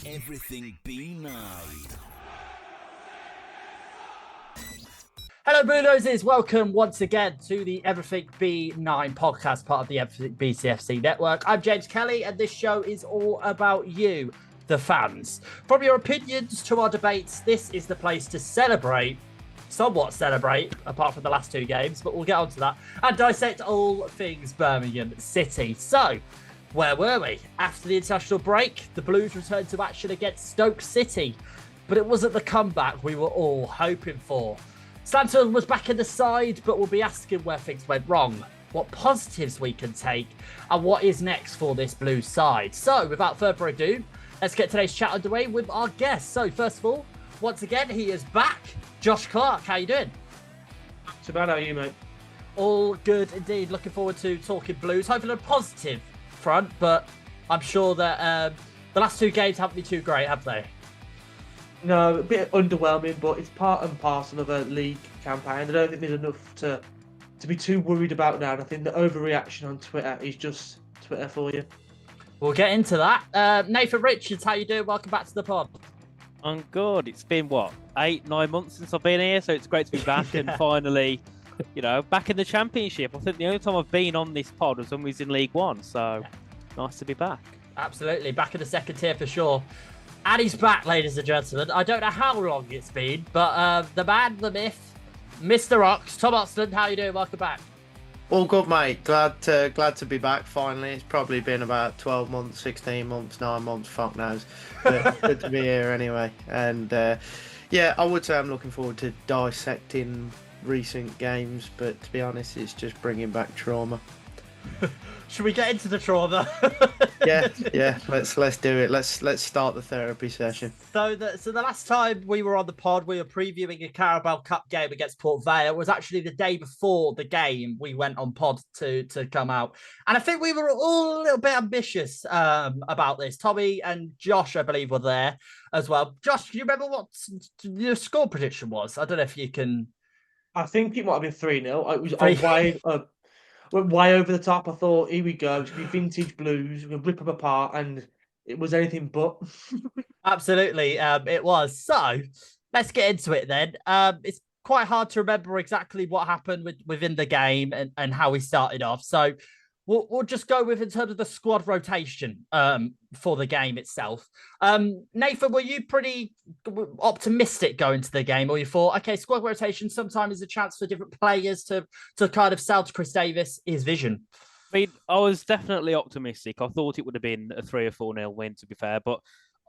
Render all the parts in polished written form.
EverythingB9. Hello, Blue Noses. Welcome once again to the Everything B9 podcast, part of the Everything BCFC network. I'm James Kelly, and this show is all about you, the fans. From your opinions to our debates, this is the place to somewhat celebrate, apart from the last two games, but we'll get on to that, and dissect all things Birmingham City. So, where were we? After the international break, the Blues returned to action against Stoke City, but it wasn't the comeback we were all hoping for. Stanton was back in the side, but we'll be asking where things went wrong, what positives we can take, and what is next for this Blues side. So, without further ado, let's get today's chat underway with our guests. So, first of all, once again, he is back. Josh Clark, how you doing? Not too bad, how are you, mate? All good indeed. Looking forward to talking Blues. Hopefully on a positive front, but I'm sure that the last two games haven't been too great, have they? No, a bit underwhelming, but it's part and parcel of a league campaign. I don't think there's enough to be too worried about now. And I think the overreaction on Twitter is just Twitter for you. We'll get into that. Nathan Richards, how you doing? Welcome back to the pod. I'm good. It's been, 8-9 months since I've been here, so it's great to be back and finally, back in the Championship. I think the only time I've been on this pod was when we was in League One, so nice to be back. Absolutely, back in the second tier for sure. And he's back, ladies and gentlemen. I don't know how long it's been, but the man, the myth, Mr. Ox, Tom Oxland, how you doing? Welcome back. All good, mate. Glad to be back finally. It's probably been about 12 months, 16 months, 9 months, fuck knows. But good to be here anyway. And I would say I'm looking forward to dissecting recent games, but to be honest, it's just bringing back trauma. Should we get into the trauma? yeah. Let's do it. Let's start the therapy session. So the last time we were on the pod, we were previewing a Carabao Cup game against Port Vale. It was actually the day before the game we went on pod to come out, and I think we were all a little bit ambitious about this. Tommy and Josh, I believe, were there as well. Josh, do you remember what your score prediction was? I don't know if you can. I think it might have been 3-0. It was went way over the top. I thought, here we go, it's going to be vintage Blues, we're going to rip them apart, and it was anything but. Absolutely, it was. So, let's get into it then. It's quite hard to remember exactly what happened within the game and how we started off. So, we'll just go with in terms of the squad rotation for the game itself. Nathan, were you pretty optimistic going to the game, or you thought, okay, squad rotation sometimes is a chance for different players to kind of sell to Chris Davis his vision? I mean, I was definitely optimistic. I thought it would have been a 3 or 4-0 win, to be fair, but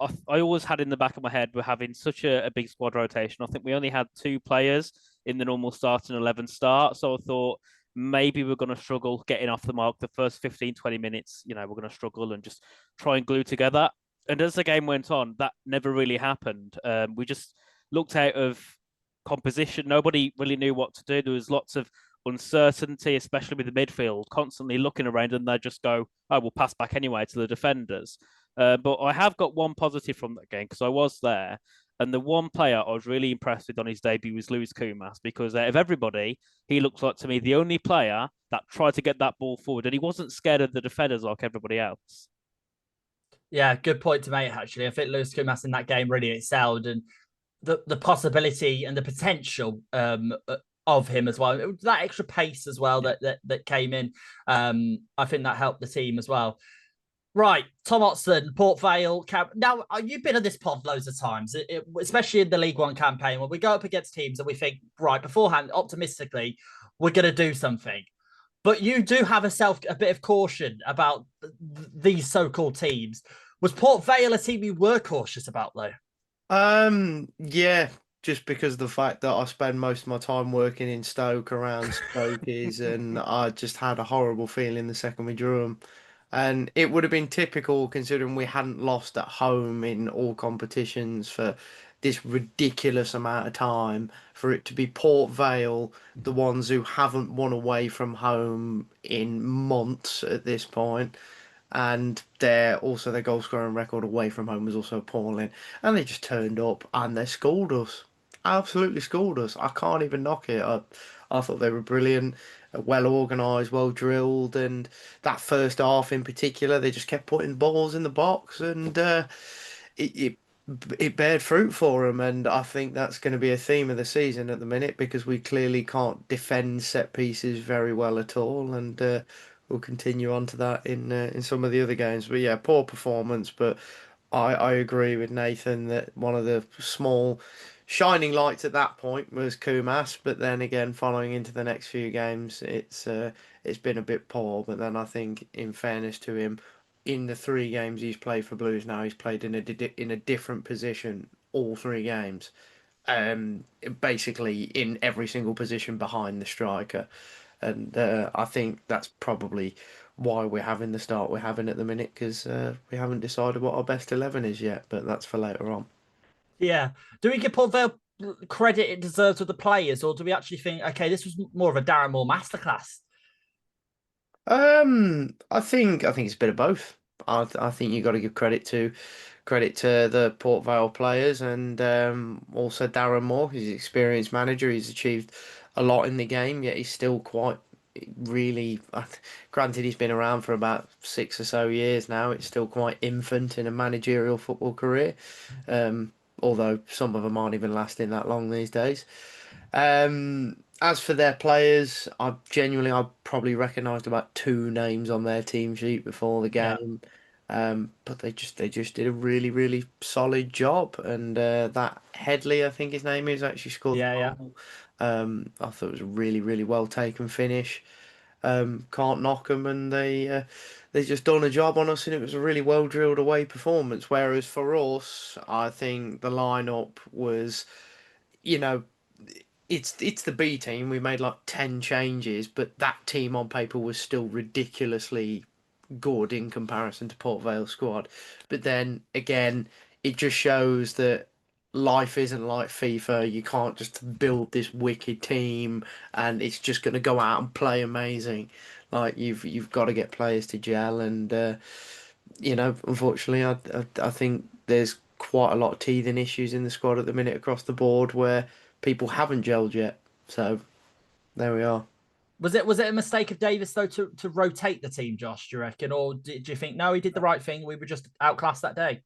I always had in the back of my head we're having such a big squad rotation. I think we only had 2 players in the normal starting 11 start, so I thought maybe we're going to struggle getting off the mark the first 15, 20 minutes. We're going to struggle and just try and glue together. And as the game went on, that never really happened. We just looked out of composition. Nobody really knew what to do. There was lots of uncertainty, especially with the midfield, constantly looking around, and they just go, oh, we'll pass back anyway to the defenders. But I have got one positive from that game because I was there. And the one player I was really impressed with on his debut was Lewis Kumas, because out of everybody, he looks like to me the only player that tried to get that ball forward, and he wasn't scared of the defenders like everybody else. Yeah, good point to make, actually. I think Lewis Kumas in that game really excelled, and the possibility and the potential of him as well. That extra pace as well that came in, I think that helped the team as well. Right, Tom Oxland, Port Vale. Now, you've been on this pod loads of times, especially in the League One campaign, when we go up against teams and we think, right, beforehand, optimistically, we're going to do something. But you do have a bit of caution about these so-called teams. Was Port Vale a team you were cautious about, though? Yeah, just because of the fact that I spend most of my time working in Stoke around Stokies, and I just had a horrible feeling the second we drew them. And it would have been typical, considering we hadn't lost at home in all competitions for this ridiculous amount of time, for it to be Port Vale, the ones who haven't won away from home in months at this point. And their goal scoring record away from home was also appalling. And they just turned up and they schooled us. Absolutely schooled us. I can't even knock it. I thought they were brilliant, well organised, well drilled, and that first half in particular, they just kept putting balls in the box, and it bared fruit for him, and I think that's going to be a theme of the season at the minute because we clearly can't defend set pieces very well at all, and we'll continue on to that in some of the other games. But yeah, poor performance, but I agree with Nathan that one of the small shining lights at that point was Kumas, but then again, following into the next few games, it's been a bit poor. But then I think, in fairness to him, in the 3 games he's played for Blues now, he's played in a different position all 3 games. Basically in every single position behind the striker, and I think that's probably why we're having the start we're having at the minute because we haven't decided what our best 11 is yet, but that's for later on. Yeah. Do we give Port Vale credit it deserves with the players, or do we actually think, okay, this was more of a Darren Moore masterclass? I think it's a bit of both. I think you got to give credit to the Port Vale players and also Darren Moore. He's an experienced manager. He's achieved a lot in the game, yet he's still quite really. Granted, he's been around for about 6 or so years now. It's still quite infant in a managerial football career, although some of them aren't even lasting that long these days. As for their players, I probably recognised about 2 names on their team sheet before the Yeah. game. But they just did a really, really solid job. And that Headley, I think his name is, actually scored the Yeah. goal. I thought it was a really, really well taken finish. Can't knock them, and they just done a job on us, and it was a really well drilled away performance. Whereas for us, I think the lineup was, you know, it's the B team. We made like 10 changes, but that team on paper was still ridiculously good in comparison to Port Vale squad. But then again, it just shows that life isn't like FIFA. You can't just build this wicked team and it's just going to go out and play amazing. Like you've got to get players to gel, and unfortunately, I think there's quite a lot of teething issues in the squad at the minute across the board where people haven't gelled yet. So there we are. Was it a mistake of Davis though to rotate the team, Josh? Do you reckon, or did you think no, he did the right thing? We were just outclassed that day.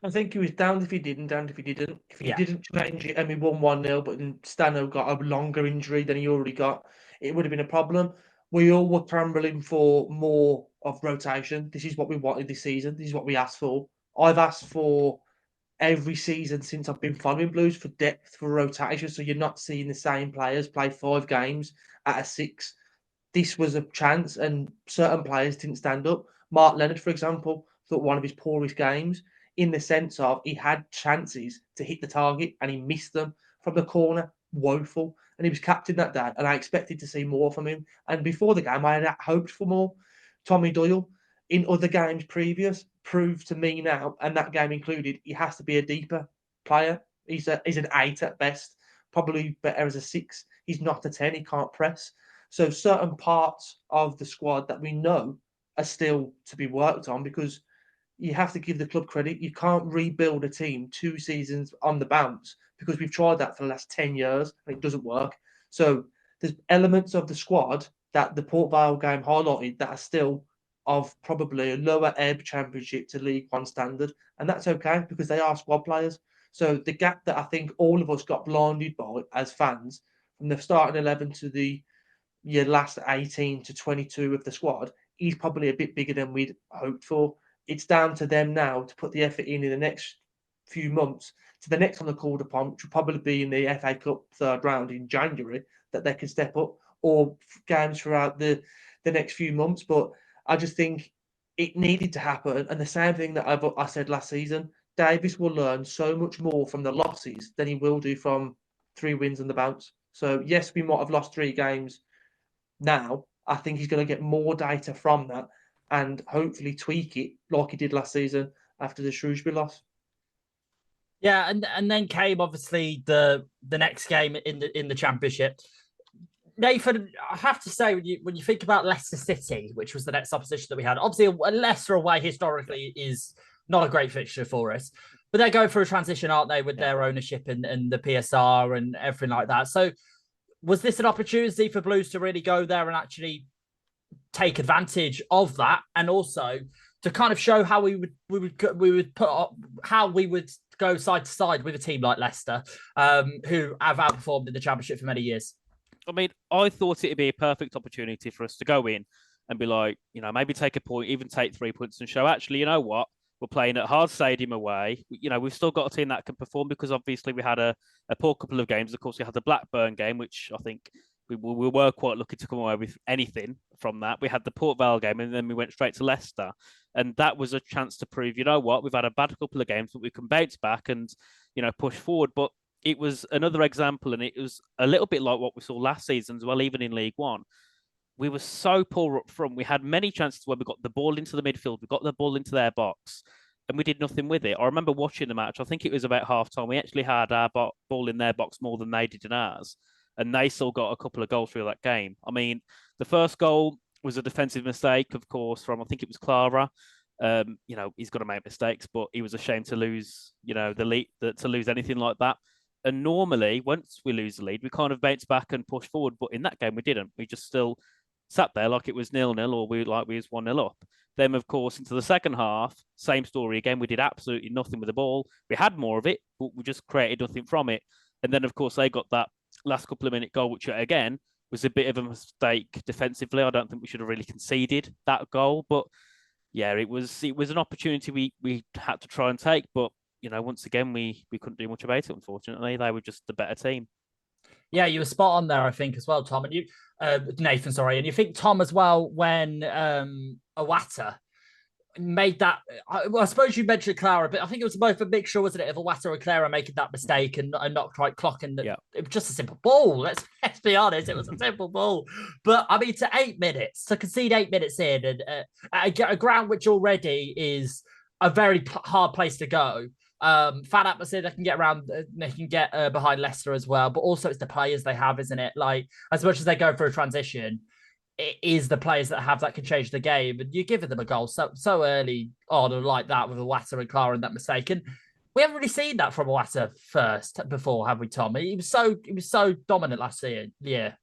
I think he was down if he didn't, down if he didn't. If he Yeah. didn't change it and we won 1-0, but then Stano got a longer injury than he already got, it would have been a problem. We all were clamoring for more of rotation. This is what we wanted this season. This is what we asked for. I've asked for every season since I've been following Blues for depth, for rotation, so you're not seeing the same players play 5 games at a 6. This was a chance, and certain players didn't stand up. Mark Leonard, for example, thought one of his poorest games in the sense of he had chances to hit the target and he missed them from the corner. Woeful. And he was captain that day, and I expected to see more from him. And before the game, I had hoped for more. Tommy Doyle, in other games previous, proved to me now, and that game included, he has to be a deeper player. He's an 8 at best, probably better as a 6. He's not a 10. He can't press. So certain parts of the squad that we know are still to be worked on, because you have to give the club credit. You can't rebuild a team 2 seasons on the bounce, because we've tried that for the last 10 years and it doesn't work. So there's elements of the squad that the Port Vale game highlighted that are still of probably a lower ebb championship to League One standard. And that's okay because they are squad players. So the gap that I think all of us got blinded by as fans from the starting 11 to the your last 18 to 22 of the squad, he's probably a bit bigger than we'd hoped for. It's down to them now to put the effort in the next few months to the next one they're called upon, which will probably be in the FA Cup third round in January, that they can step up, or games throughout the next few months. But I just think it needed to happen. And the same thing that I said last season, Davis will learn so much more from the losses than he will do from 3 wins on the bounce. So yes, we might have lost 3 games now. I think he's going to get more data from that and hopefully tweak it like he did last season after the Shrewsbury loss. Yeah, and then came obviously the next game in the championship. Nathan, I have to say, when you think about Leicester City, which was the next opposition that we had, obviously a Leicester away historically is not a great fixture for us, but they're going through a transition, aren't they, with their ownership and the PSR and everything like that. So was this an opportunity for Blues to really go there and actually take advantage of that? And also, to kind of show how we would put up, how we would go side to side with a team like Leicester, who have outperformed in the Championship for many years. I mean, I thought it'd be a perfect opportunity for us to go in and be like, maybe take a point, even take 3 points and show, actually, you know what? We're playing at Hard Stadium away. We've still got a team that can perform because obviously we had a poor couple of games. Of course, we had the Blackburn game, which I think we were quite lucky to come away with anything from that. We had the Port Vale game and then we went straight to Leicester. And that was a chance to prove, you know what? We've had a bad couple of games, but we can bounce back and, push forward. But it was another example, and it was a little bit like what we saw last season as well, even in League One. We were so poor up front. We had many chances where we got the ball into the midfield, we got the ball into their box, and we did nothing with it. I remember watching the match. I think it was about half time. We actually had our ball in their box more than they did in ours, and they still got a couple of goals through that game. I mean, the first goal was a defensive mistake, of course, from I think it was Clara. He's got to make mistakes, but he was ashamed to lose, the lead, to lose anything like that. And normally, once we lose the lead, we kind of bounce back and push forward. But in that game, we didn't. We just still sat there like it was 0-0 or we was 1-0 up. Then, of course, into the second half, same story again. We did absolutely nothing with the ball. We had more of it, but we just created nothing from it. And then, of course, they got that last couple of minute goal, which again was a bit of a mistake defensively. I don't think we should have really conceded that goal. But yeah, it was an opportunity we had to try and take, but once again, we couldn't do much about it, unfortunately. They were just the better team. Yeah, you were spot on there, I think, as well, Tom. And you, Nathan, sorry. And you think, Tom, as well, when Iwata made that, I suppose you mentioned Clara, but I think it was both a mixture, wasn't it, of Iwata and Clara making that mistake and not quite clocking. Yeah. It was just a simple ball. Let's be honest, it was a simple ball. But I mean, to 8 minutes, to concede 8 minutes in, and a ground which already is a very hard place to go. Fan atmosphere, they can get around, they can get behind Leicester as well, but also it's the players they have, isn't it? Like, as much as they go through a transition, it is the players that have that can change the game, and you're giving them a goal so early on like that with Iwata and Clara and that mistake. And we haven't really seen that from Iwata before, have we, Tom? He was so dominant last year.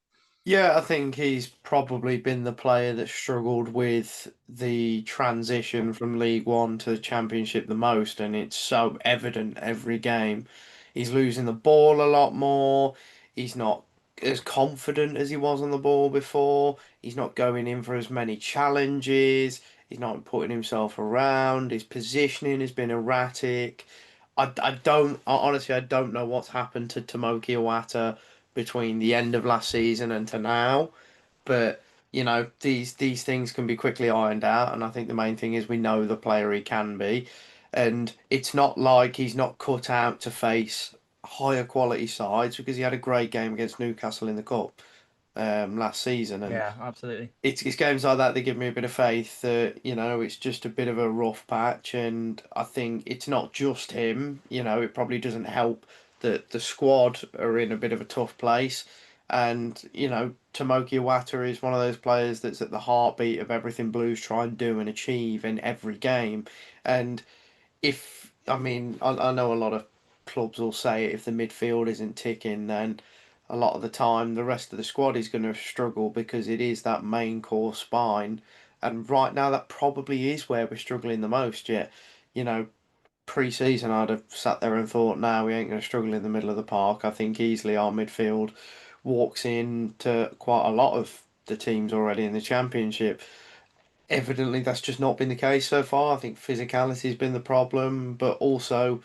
Yeah, I think he's probably been the player that struggled with the transition from League One to the Championship the most, and it's so evident every game. He's losing the ball a lot more. He's not as confident as he was on the ball before. He's not going in for as many challenges. He's not putting himself around. His positioning has been erratic. Honestly, I don't know what's happened to Tomoki Iwata between the end of last season and to now. But these things can be quickly ironed out, and I think the main thing is we know the player he can be, and it's not like he's not cut out to face higher quality sides because he had a great game against Newcastle in the cup last season, and Yeah, absolutely. it's games like that that give me a bit of faith that it's just a bit of a rough patch, and I think it's not just him. It probably doesn't help that the squad are in a bit of a tough place, and Tomoki Iwata is one of those players that's at the heartbeat of everything Blues try and do and achieve in every game, and I know a lot of clubs will say if the midfield isn't ticking, then a lot of the time the rest of the squad is going to struggle because it is that main core spine. And right now, that probably is where we're struggling the most. Yet, pre-season, I'd have sat there and thought, "No, we ain't going to struggle in the middle of the park." I think easily our midfield walks into quite a lot of the teams already in the Championship. Evidently, that's just not been the case so far. I think physicality has been the problem, but also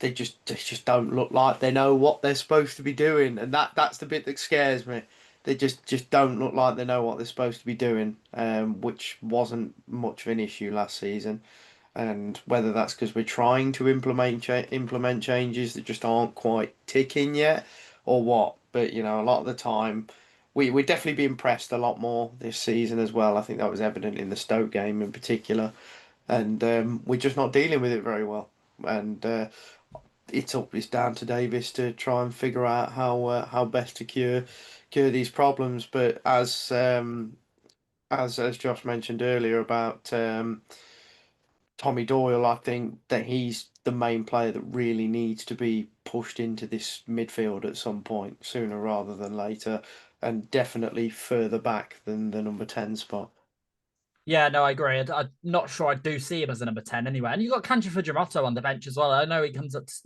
they just don't look like they know what they're supposed to be doing, and that's the bit that scares me. They just don't look like they know what they're supposed to be doing, which wasn't much of an issue last season. And whether that's because we're trying to implement changes that just aren't quite ticking yet, or what. But a lot of the time, we'd definitely be impressed a lot more this season as well. I think that was evident in the Stoke game in particular, and we're just not dealing with it very well. And it's down to Davis to try and figure out how best to cure these problems. But as Josh mentioned earlier about Tommy Doyle, I think that he's the main player that really needs to be pushed into this midfield at some point, sooner rather than later, and definitely further back than the number 10 spot. Yeah, no, I agree. I'm not sure I do see him as a number 10 anyway. And you've got Kanji Fujimoto on the bench as well. I know he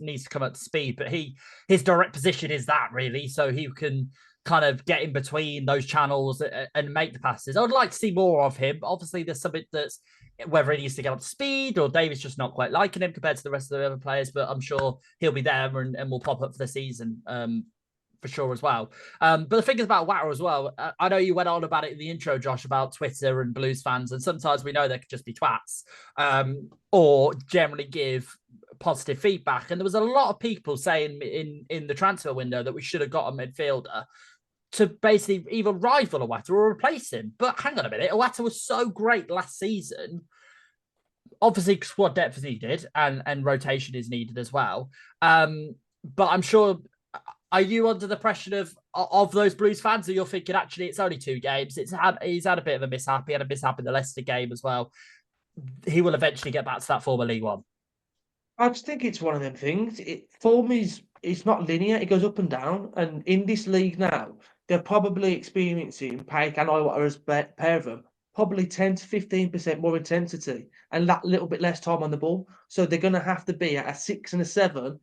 needs to come up to speed, but his direct position is that really. So he can kind of get in between those channels and make the passes. I would like to see more of him. Obviously, there's something that's whether he needs to get up to speed or Davis just not quite liking him compared to the rest of the other players, but I'm sure he'll be there and will pop up for the season. For sure as well. But the thing is about Watter as well, I know you went on about it in the intro, Josh, about Twitter and Blues fans, and sometimes we know they could just be twats or generally give positive feedback. And there was a lot of people saying in the transfer window that we should have got a midfielder to basically either rival Watter or replace him. But hang on a minute, Watter was so great last season. Obviously, squad depth is needed and rotation is needed as well. But I'm sure... Are you under the pressure of those Blues fans, or you're thinking actually it's only 2 games? He's had a bit of a mishap. He had a mishap in the Leicester game as well. He will eventually get back to that former League One. I just think it's one of them things. Form is it's not linear. It goes up and down. And in this league now, they're probably experiencing Paik and Iwater as pair of them, probably 10 to 15% more intensity and that little bit less time on the ball. So they're going to have to be at a 6 and a 7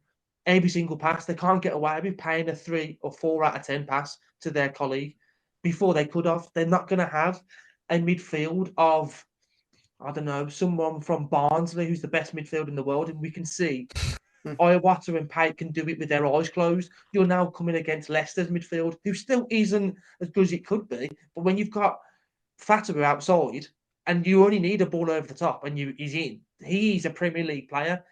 every single pass. They can't get away with paying a 3 or 4 out of 10 pass to their colleague before they could have. They're not going to have a midfield of, I don't know, someone from Barnsley who's the best midfield in the world, and we can see Iwata and Pate can do it with their eyes closed. You're now coming against Leicester's midfield, who still isn't as good as it could be. But when you've got Fatawu outside and you only need a ball over the top and he's in, he's a Premier League player.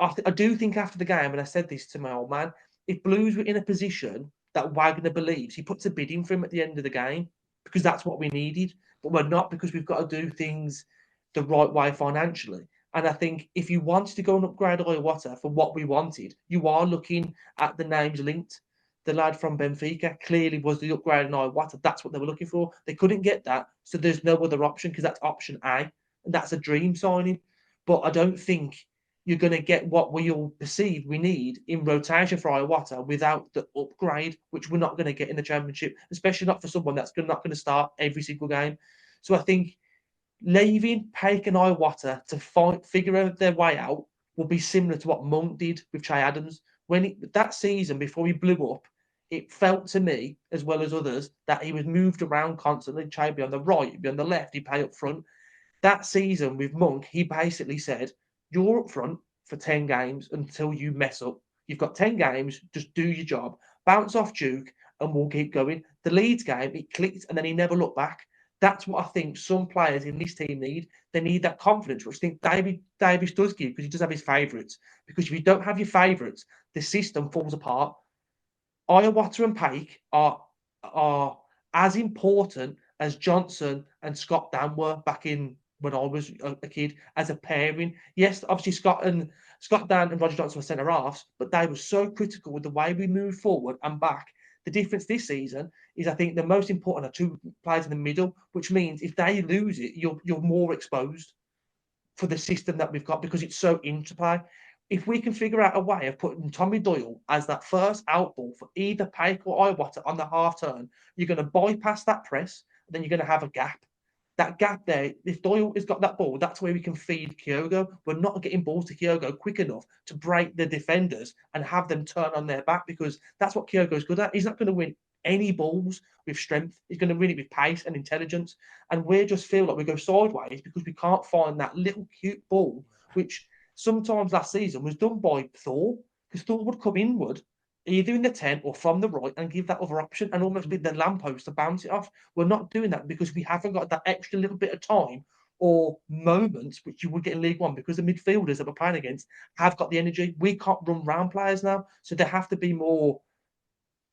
I do think after the game, and I said this to my old man, if Blues were in a position that Wagner believes, he puts a bid in for him at the end of the game because that's what we needed. But we're not, because we've got to do things the right way financially. And I think if you wanted to go and upgrade Iwata for what we wanted, you are looking at the names linked. The lad from Benfica clearly was the upgrade in Iwata. That's what they were looking for. They couldn't get that, so there's no other option because that's option A, and that's a dream signing. But I don't think you're going to get what we all perceive we need in rotation for Iwata without the upgrade, which we're not going to get in the Championship, especially not for someone that's not going to start every single game. So I think leaving Paik and Iwata to figure out their way out will be similar to what Monk did with Che Adams. That season, before he blew up, it felt to me, as well as others, that he was moved around constantly. Che be on the right, be on the left, he'd play up front. That season with Monk, he basically said, you're up front for 10 games until you mess up. You've got 10 games, just do your job. Bounce off Duke and we'll keep going. The Leeds game, it clicked and then he never looked back. That's what I think some players in this team need. They need that confidence, which I think Davies does give because he does have his favourites. Because if you don't have your favourites, the system falls apart. Iwata and Paik are as important as Johnson and Scott Dan were back in when I was a kid as a pairing. Yes, obviously Scott Dan and Roger Johnson were centre halves, but they were so critical with the way we moved forward and back. The difference this season is I think the most important are 2 players in the middle, which means if they lose it, you're more exposed for the system that we've got because it's so interplay. If we can figure out a way of putting Tommy Doyle as that first out ball for either Paik or Iwata on the half turn, you're going to bypass that press, and then you're going to have a gap. That gap there, if Doyle has got that ball, that's where we can feed Kyogo. We're not getting balls to Kyogo quick enough to break the defenders and have them turn on their back because that's what Kyogo's good at. He's not going to win any balls with strength. He's going to win it with pace and intelligence. And we just feel like we go sideways because we can't find that little cute ball, which sometimes last season was done by Thor, because Thor would come inward, either in the 10 or from the right, and give that other option and almost be the lamppost to bounce it off. We're not doing that because we haven't got that extra little bit of time or moments which you would get in League One because the midfielders that we're playing against have got the energy. We can't run round players now, so they have to be more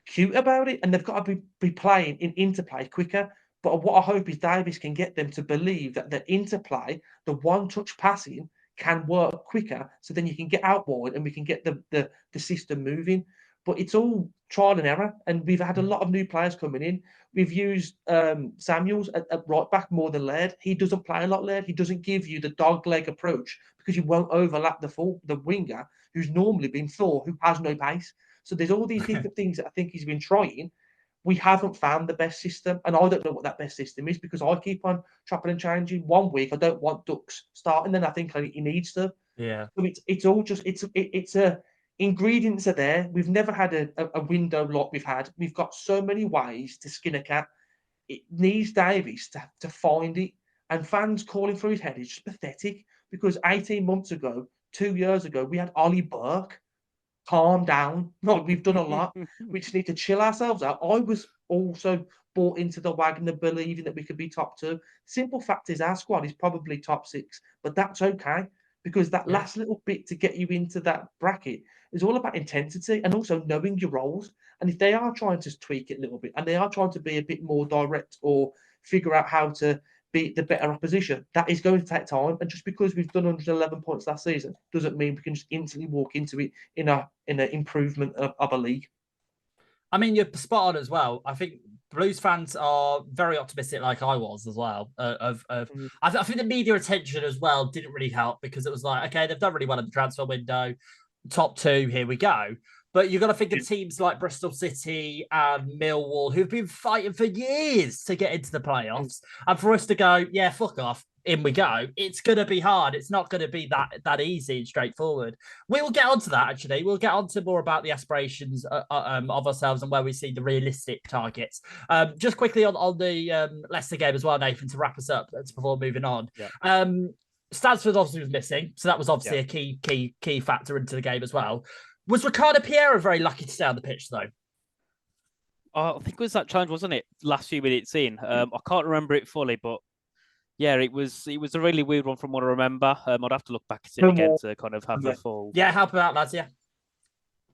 cute about it, and they've got to be playing in interplay quicker. But what I hope is Davies can get them to believe that the interplay, the one-touch passing, can work quicker, so then you can get out wide and we can get the system moving. But it's all trial and error, and we've had a lot of new players coming in. We've used Samuels at right back more than Laird. He doesn't play a lot, Laird. He doesn't give you the dog leg approach because you won't overlap the winger, who's normally been Thor, who has no pace. So there's all these different things that I think he's been trying, we haven't found the best system, and I don't know what that best system is because I keep on chopping and changing. 1 week I don't want Dux starting, then I think he needs to. Yeah. So it's all just it's a ingredients are there. We've never had a window like we've had. We've got so many ways to skin a cat. It needs Davies to find it, and fans calling for his head is just pathetic because 18 months ago, 2 years ago, we had Ollie Burke. Calm down. No, we've done a lot. We just need to chill ourselves out. I was also bought into the wagon of believing that we could be top two. Simple fact is, our squad is probably top six, but that's okay because that last little bit to get you into that bracket is all about intensity and also knowing your roles. And if they are trying to tweak it a little bit and they are trying to be a bit more direct or figure out how to beat the better opposition, that is going to take time. And just because we've done 111 points last season doesn't mean we can just instantly walk into it in an improvement of a league. I mean, you're spot on as well. I think Blues fans are very optimistic, like I was as well. I think the media attention as well didn't really help because it was like, okay, they've done really well in the transfer window, top two, here we go. But you've got to think of teams like Bristol City and Millwall who've been fighting for years to get into the playoffs, and for us to go, yeah, fuck off, in we go. It's going to be hard. It's not going to be that easy and straightforward. We will get onto that, actually. We'll get onto more about the aspirations of ourselves and where we see the realistic targets. Just quickly on the Leicester game as well, Nathan, to wrap us up before moving on. Yeah. Stansford obviously was missing, so that was obviously a key factor into the game as well. Was Ricardo Piero very lucky to stay on the pitch, though? I think it was that challenge, wasn't it? Last few minutes in. I can't remember it fully, but yeah, it was a really weird one from what I remember. I'd have to look back at it again to kind of have the full. Yeah, help him out, lads. Yeah.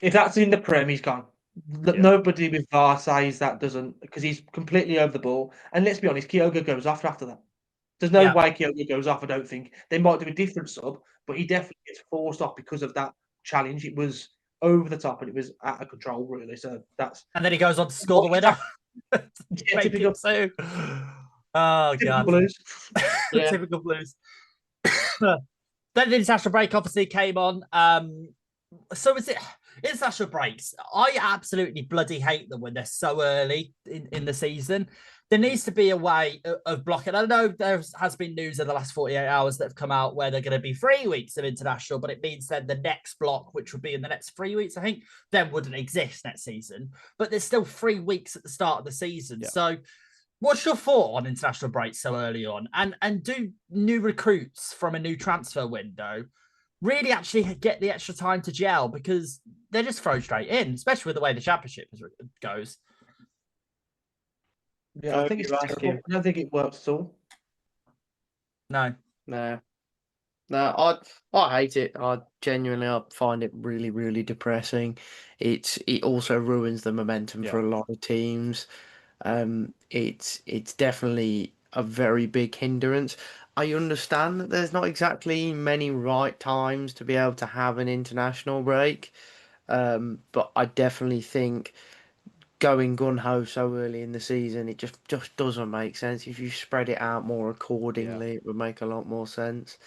If that's in the Prem, he's gone. Nobody with VAR says that doesn't because he's completely over the ball. And let's be honest, Kyogo goes off after that. There's no way Kyogo goes off. I don't think they might do a different sub, but he definitely gets forced off because of that challenge. It was over the top and it was out of control, really. So that's. And then he goes on to score the winner. Typical. Oh, God. Blues. Typical Blues. Then the international break obviously came on. So is it international breaks? I absolutely bloody hate them when they're so early in the season. There needs to be a way of blocking. I know there has been news in the last 48 hours that have come out where they're going to be 3 weeks of international, but it means then the next block, which would be in the next 3 weeks, I think, then wouldn't exist next season. But there's still 3 weeks at the start of the season. Yeah. So what's your thought on international breaks so early on? And do new recruits from a new transfer window really actually get the extra time to gel because they're just thrown straight in, especially with the way the championship goes? Yeah, I think it's terrible. I don't think it works at all. No. I hate it. I find it really, really depressing. It also ruins the momentum for a lot of teams. It's definitely a very big hindrance. I understand that there's not exactly many right times to be able to have an international break, but I definitely think going gun-ho so early in the season, it just doesn't make sense. If you spread it out more accordingly, it would make a lot more sense.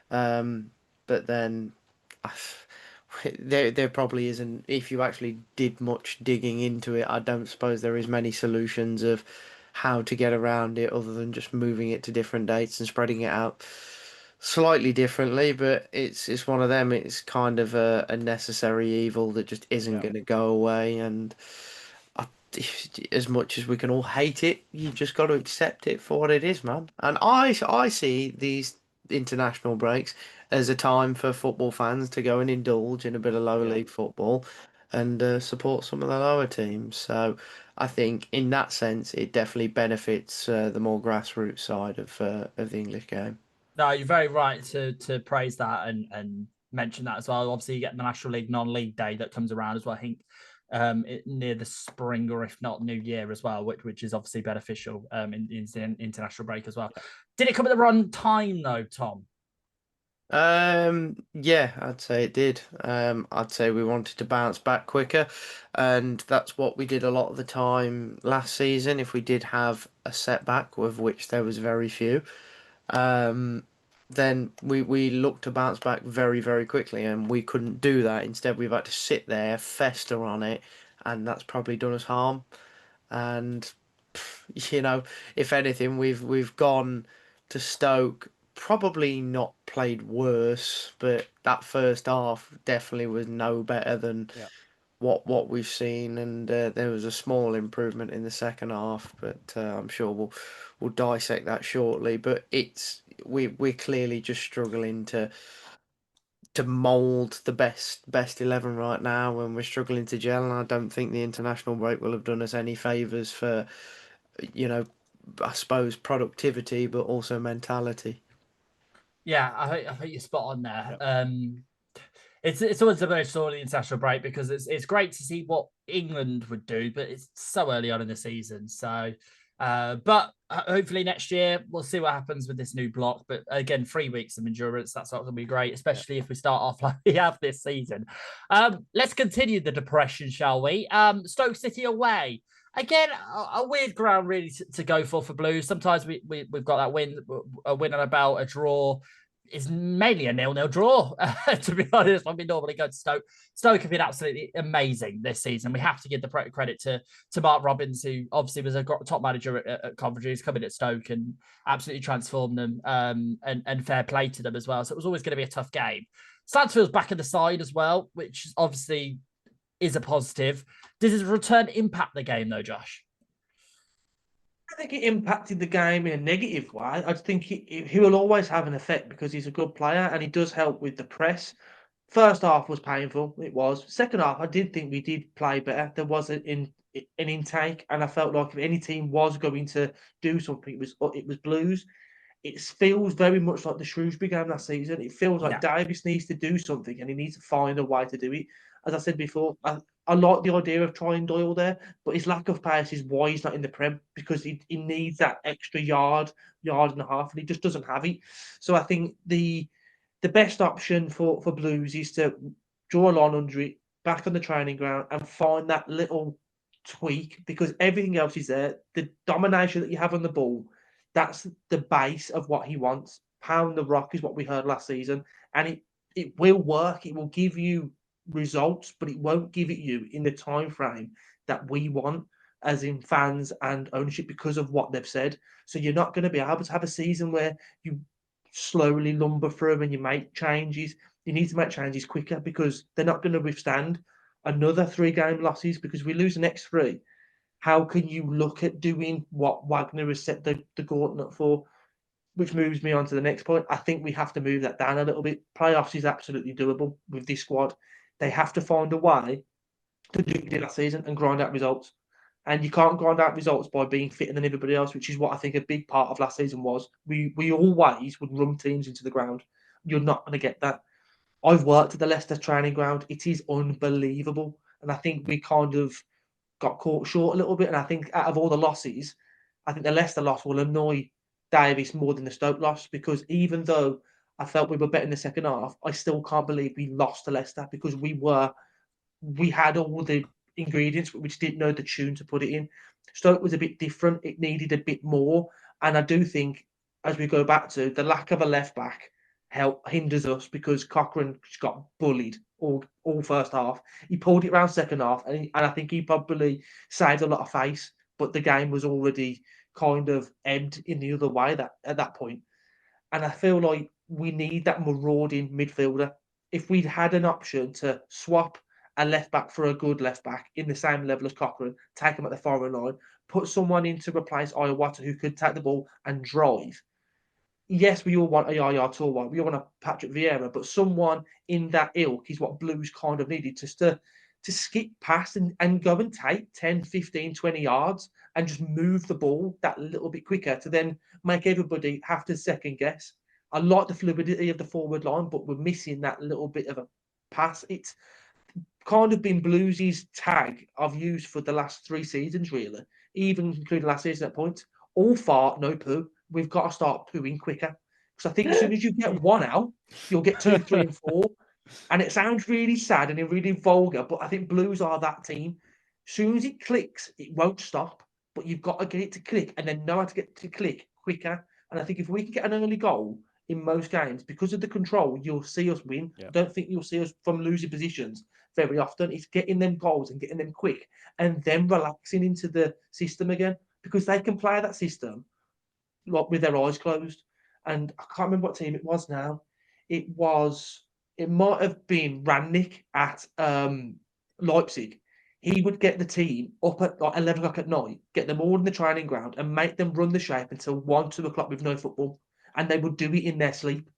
But then there probably isn't. If you actually did much digging into it, I don't suppose there is many solutions of how to get around it other than just moving it to different dates and spreading it out slightly differently. But it's one of them. It's kind of a necessary evil that just isn't going to go away. And as much as we can all hate it, you just got to accept it for what it is, man. And I see these international breaks as a time for football fans to go and indulge in a bit of lower league football and support some of the lower teams. So I think in that sense, it definitely benefits the more grassroots side of the English game. No, you're very right to praise that and mention that as well. Obviously, you get the National League non-league day that comes around as well. I think near the spring or if not New Year as well, which is obviously beneficial in the international break as well. Did it come at the wrong time though, Tom? Yeah, I'd say it did. I'd say we wanted to bounce back quicker, and that's what we did a lot of the time last season. If we did have a setback, of which there was very few, then we looked to bounce back very, very quickly, and we couldn't do that. Instead, we've had to sit there, fester on it, and that's probably done us harm. And you know, if anything, we've gone to Stoke, probably not played worse, but that first half definitely was no better than Yeah. what we've seen, and there was a small improvement in the second half, but I'm sure we'll dissect that shortly. But we're clearly just struggling to mould the best 11 right now, and we're struggling to gel. And I don't think the international break will have done us any favours for, you know, I suppose productivity, but also mentality. Yeah, I think you're spot on there. Yeah. It's always a very story international break because it's great to see what England would do, but it's so early on in the season. So, but hopefully next year we'll see what happens with this new block. But again, 3 weeks of endurance, that's not going to be great, especially if we start off like we have this season. Let's continue the depression, shall we? Stoke City away. Again, a weird ground really to go for Blues. Sometimes we've got that win, a win on a belt, a draw. Is mainly a 0-0 draw, to be honest. When we normally go to Stoke, Stoke have been absolutely amazing this season. We have to give the credit to Mark Robbins, who obviously was a top manager at Coventry. He's coming at Stoke and absolutely transformed them, and fair play to them as well. So it was always going to be a tough game. Stansfield's back in the side as well, which obviously is a positive. Does his return impact the game though, Josh? I think it impacted the game in a negative way. I think he will always have an effect because he's a good player and he does help with the press. First half was painful. It was. Second half, I did think we did play better. There was an intake, and I felt like if any team was going to do something, it was Blues. It feels very much like the Shrewsbury game last season. It feels like Davis needs to do something and he needs to find a way to do it. As I said before, I like the idea of trying Doyle there, but his lack of pace is why he's not in the Prem, because he needs that extra yard and a half, and he just doesn't have it. So I think the best option for Blues is to draw a line under it, back on the training ground, and find that little tweak, because everything else is there. The domination that you have on the ball, that's the base of what he wants. Pound the rock is what we heard last season, and it will work. It will give you results, but it won't give it you in the time frame that we want, as in fans and ownership, because of what they've said. So you're not going to be able to have a season where you slowly lumber through and you make changes. You need to make changes quicker because they're not going to withstand another 3-game losses, because we lose the next 3. How can you look at doing what Wagner has set the gauntlet for? Which moves me on to the next point. I think we have to move that down a little bit. Playoffs is absolutely doable with this squad. They have to find a way to do it last season and grind out results. And you can't grind out results by being fitter than everybody else, which is what I think a big part of last season was. We always would run teams into the ground. You're not going to get that. I've worked at the Leicester training ground. It is unbelievable. And I think we kind of got caught short a little bit. And I think out of all the losses, I think the Leicester loss will annoy Davis more than the Stoke loss, because even though I felt we were better in the second half, I still can't believe we lost to Leicester, because we had all the ingredients, but we just didn't know the tune to put it in. Stoke was a bit different. It needed a bit more. And I do think, as we go back to the lack of a left back, hinders us, because Cochrane just got bullied all first half. He pulled it around second half, and I think he probably saved a lot of face, but the game was already kind of ebbed in the other way at that point. And I feel like we need that marauding midfielder. If we'd had an option to swap a left back for a good left back in the same level as Cochrane, take him at the foreign line, put someone in to replace Iowata who could take the ball and drive. Yes, we all want a Yaya Toure, we all want a Patrick Vieira, but someone in that ilk is what Blues kind of needed, just to skip past and go and take 10, 15, 20 yards and just move the ball that little bit quicker to then make everybody have to second guess. I like the fluidity of the forward line, but we're missing that little bit of a pass. It's kind of been Blues' tag I've used for the last 3 seasons, really, even including last season at points. All fart, no poo. We've got to start pooing quicker. Because I think as soon as you get 1 out, you'll get 2, 3, and 4. And it sounds really sad and really vulgar, but I think Blues are that team. As soon as it clicks, it won't stop. But you've got to get it to click and then know how to get to click quicker. And I think if we can get an early goal, in most games, because of the control, you'll see us win. Yeah. I don't think you'll see us from losing positions very often. It's getting them goals and getting them quick and then relaxing into the system again, because they can play that system like with their eyes closed. And I can't remember what team it was now. It might have been Rangnick at Leipzig. He would get the team up at like 11 o'clock at night, get them all in the training ground, and make them run the shape until 1, 2 o'clock with no football. And they would do it in their sleep.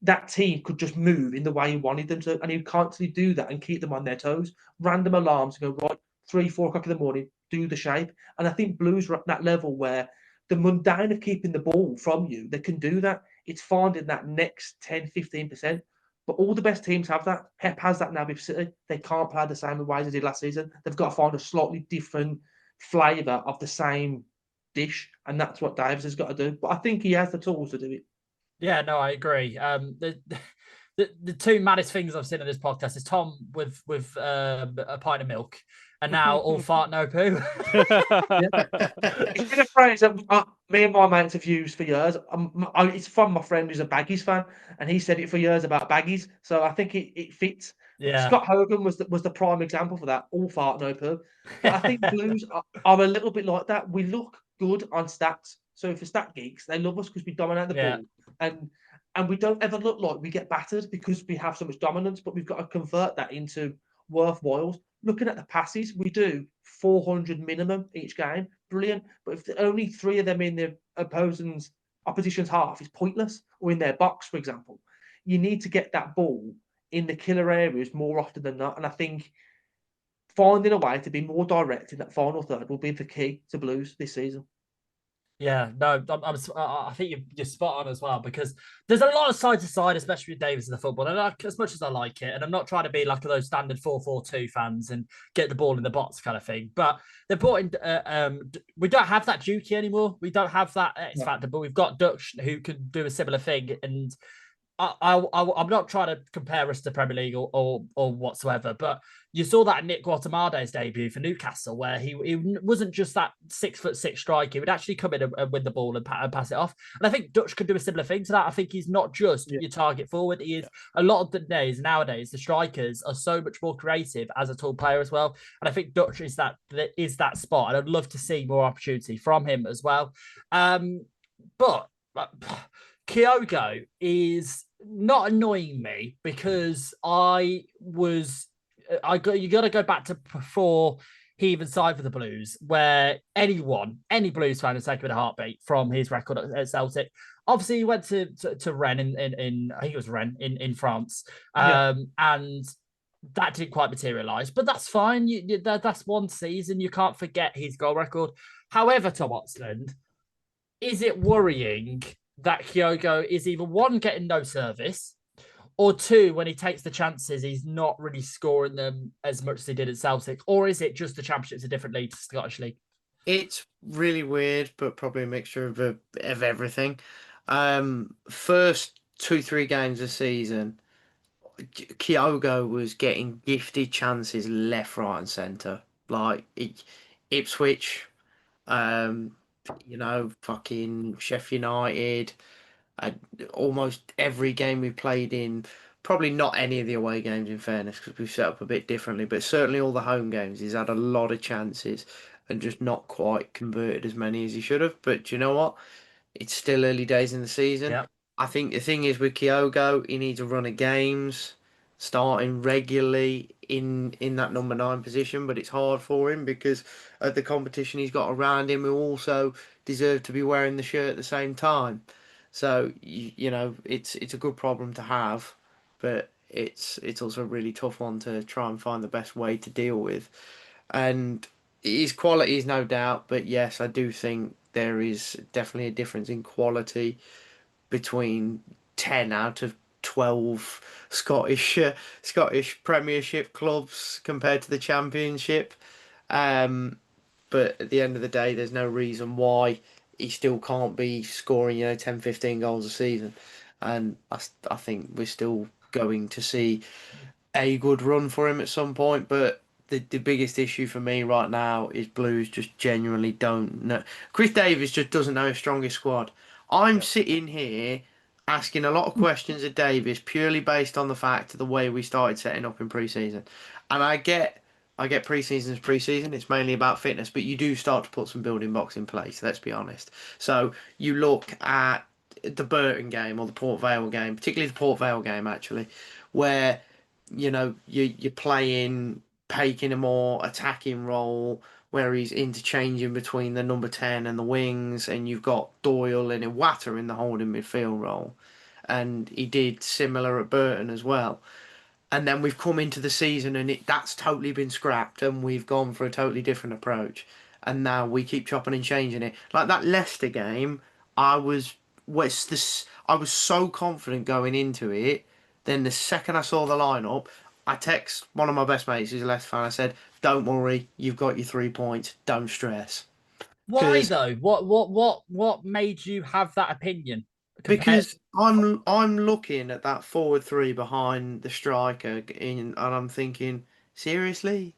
That team could just move in the way he wanted them to, and he'd constantly do that and keep them on their toes. Random alarms and go, right, 3, 4 o'clock in the morning, do the shape. And I think Blues are at that level where the mundane of keeping the ball from you, they can do that. It's finding that next 10, 15%. But all the best teams have that. Pep has that now with City. They can't play the same way as they did last season. They've got to find a slightly different flavour of the same dish. And that's what Davis has got to do. But I think he has the tools to do it. Yeah, no, I agree. The two maddest things I've seen in this podcast is Tom with a pint of milk, and now all fart no poo. It's been a phrase that me and my mates have used for years. It's from my friend who's a Baggies fan, and he said it for years about Baggies. So I think it fits. Yeah, Scott Hogan was the prime example for that. All fart no poo. But I think Blues are a little bit like that. We look good on stats. So for stat geeks, they love us because we dominate the ball, and we don't ever look like we get battered because we have so much dominance. But we've got to convert that into worthwhile. Looking at the passes, we do 400 minimum each game. Brilliant. But if only 3 of them in the opposition's half is pointless, or in their box, for example, you need to get that ball in the killer areas more often than not. And I think finding a way to be more direct in that final third will be the key to Blues this season. yeah, no, I think you're spot on as well, because there's a lot of side to side, especially with Davis in the football. And as much as I like it, and I'm not trying to be like those standard 4-4-2 fans and get the ball in the box kind of thing, but they're brought in. We don't have that Dukey anymore. We don't have that X factor, but we've got Dutch who can do a similar thing. And I'm not trying to compare us to Premier League or whatsoever, but you saw that in Nick Guatemade's debut for Newcastle, where he wasn't just that 6'6" striker. He would actually come in and win the ball and pass it off. And I think Dutch could do a similar thing to that. I think he's not just your target forward. He is a lot of the days nowadays. The strikers are so much more creative as a tall player as well. And I think Dutch is that spot. And I'd love to see more opportunity from him as well. But Kyogo is not annoying me because you got to go back to before he even signed for the Blues, where any Blues fan would take him in a heartbeat from his record at Celtic. Obviously, he went to Rennes in I think it was Rennes in France, and that didn't quite materialise. But that's fine. That's one season. You can't forget his goal record. However, Tom Oxland, is it worrying that Kyogo is either one, getting no service, or two, when he takes the chances, he's not really scoring them as much as he did at Celtic? Or is it just the Championship's a different league to Scottish League? It's really weird, but probably a mixture of everything. First 2-3 games of season, Kyogo was getting gifted chances left, right, and centre. Like Ipswich, fucking Sheffield United. Almost every game we played in, probably not any of the away games in fairness, because we've set up a bit differently, but certainly all the home games, he's had a lot of chances and just not quite converted as many as he should have. But do you know what? It's still early days in the season. Yeah. I think the thing is with Kyogo, he needs a run of games, starting regularly in that number 9 position, but it's hard for him because of the competition he's got around him, who also deserve to be wearing the shirt at the same time. So it's a good problem to have, but it's also a really tough one to try and find the best way to deal with. And his quality is no doubt, but yes, I do think there is definitely a difference in quality between 10 out of 12 Scottish Premiership clubs compared to the Championship. But at the end of the day, there's no reason why he still can't be scoring 10, 15 goals a season. And I think we're still going to see a good run for him at some point. But the biggest issue for me right now is Blues just genuinely don't know. Chris Davis just doesn't know his strongest squad. I'm sitting here asking a lot of questions of Davis purely based on the fact of the way we started setting up in pre-season. And I get pre-season's pre-season. It's mainly about fitness, but you do start to put some building blocks in place. Let's be honest. So you look at the Burton game or the Port Vale game, particularly the Port Vale game actually, where you're playing Paik in a more attacking role where he's interchanging between the number 10 and the wings, and you've got Doyle and Iwata in the holding midfield role. And he did similar at Burton as well. And then we've come into the season and that's totally been scrapped and we've gone for a totally different approach. And now we keep chopping and changing it. Like that Leicester game, I was so confident going into it. Then the second I saw the lineup, I text one of my best mates who's a Leicester fan. I said, "Don't worry, you've got your 3 points. Don't stress." Why though? What made you have that opinion? Because I'm looking at that forward three behind the striker and I'm thinking, seriously,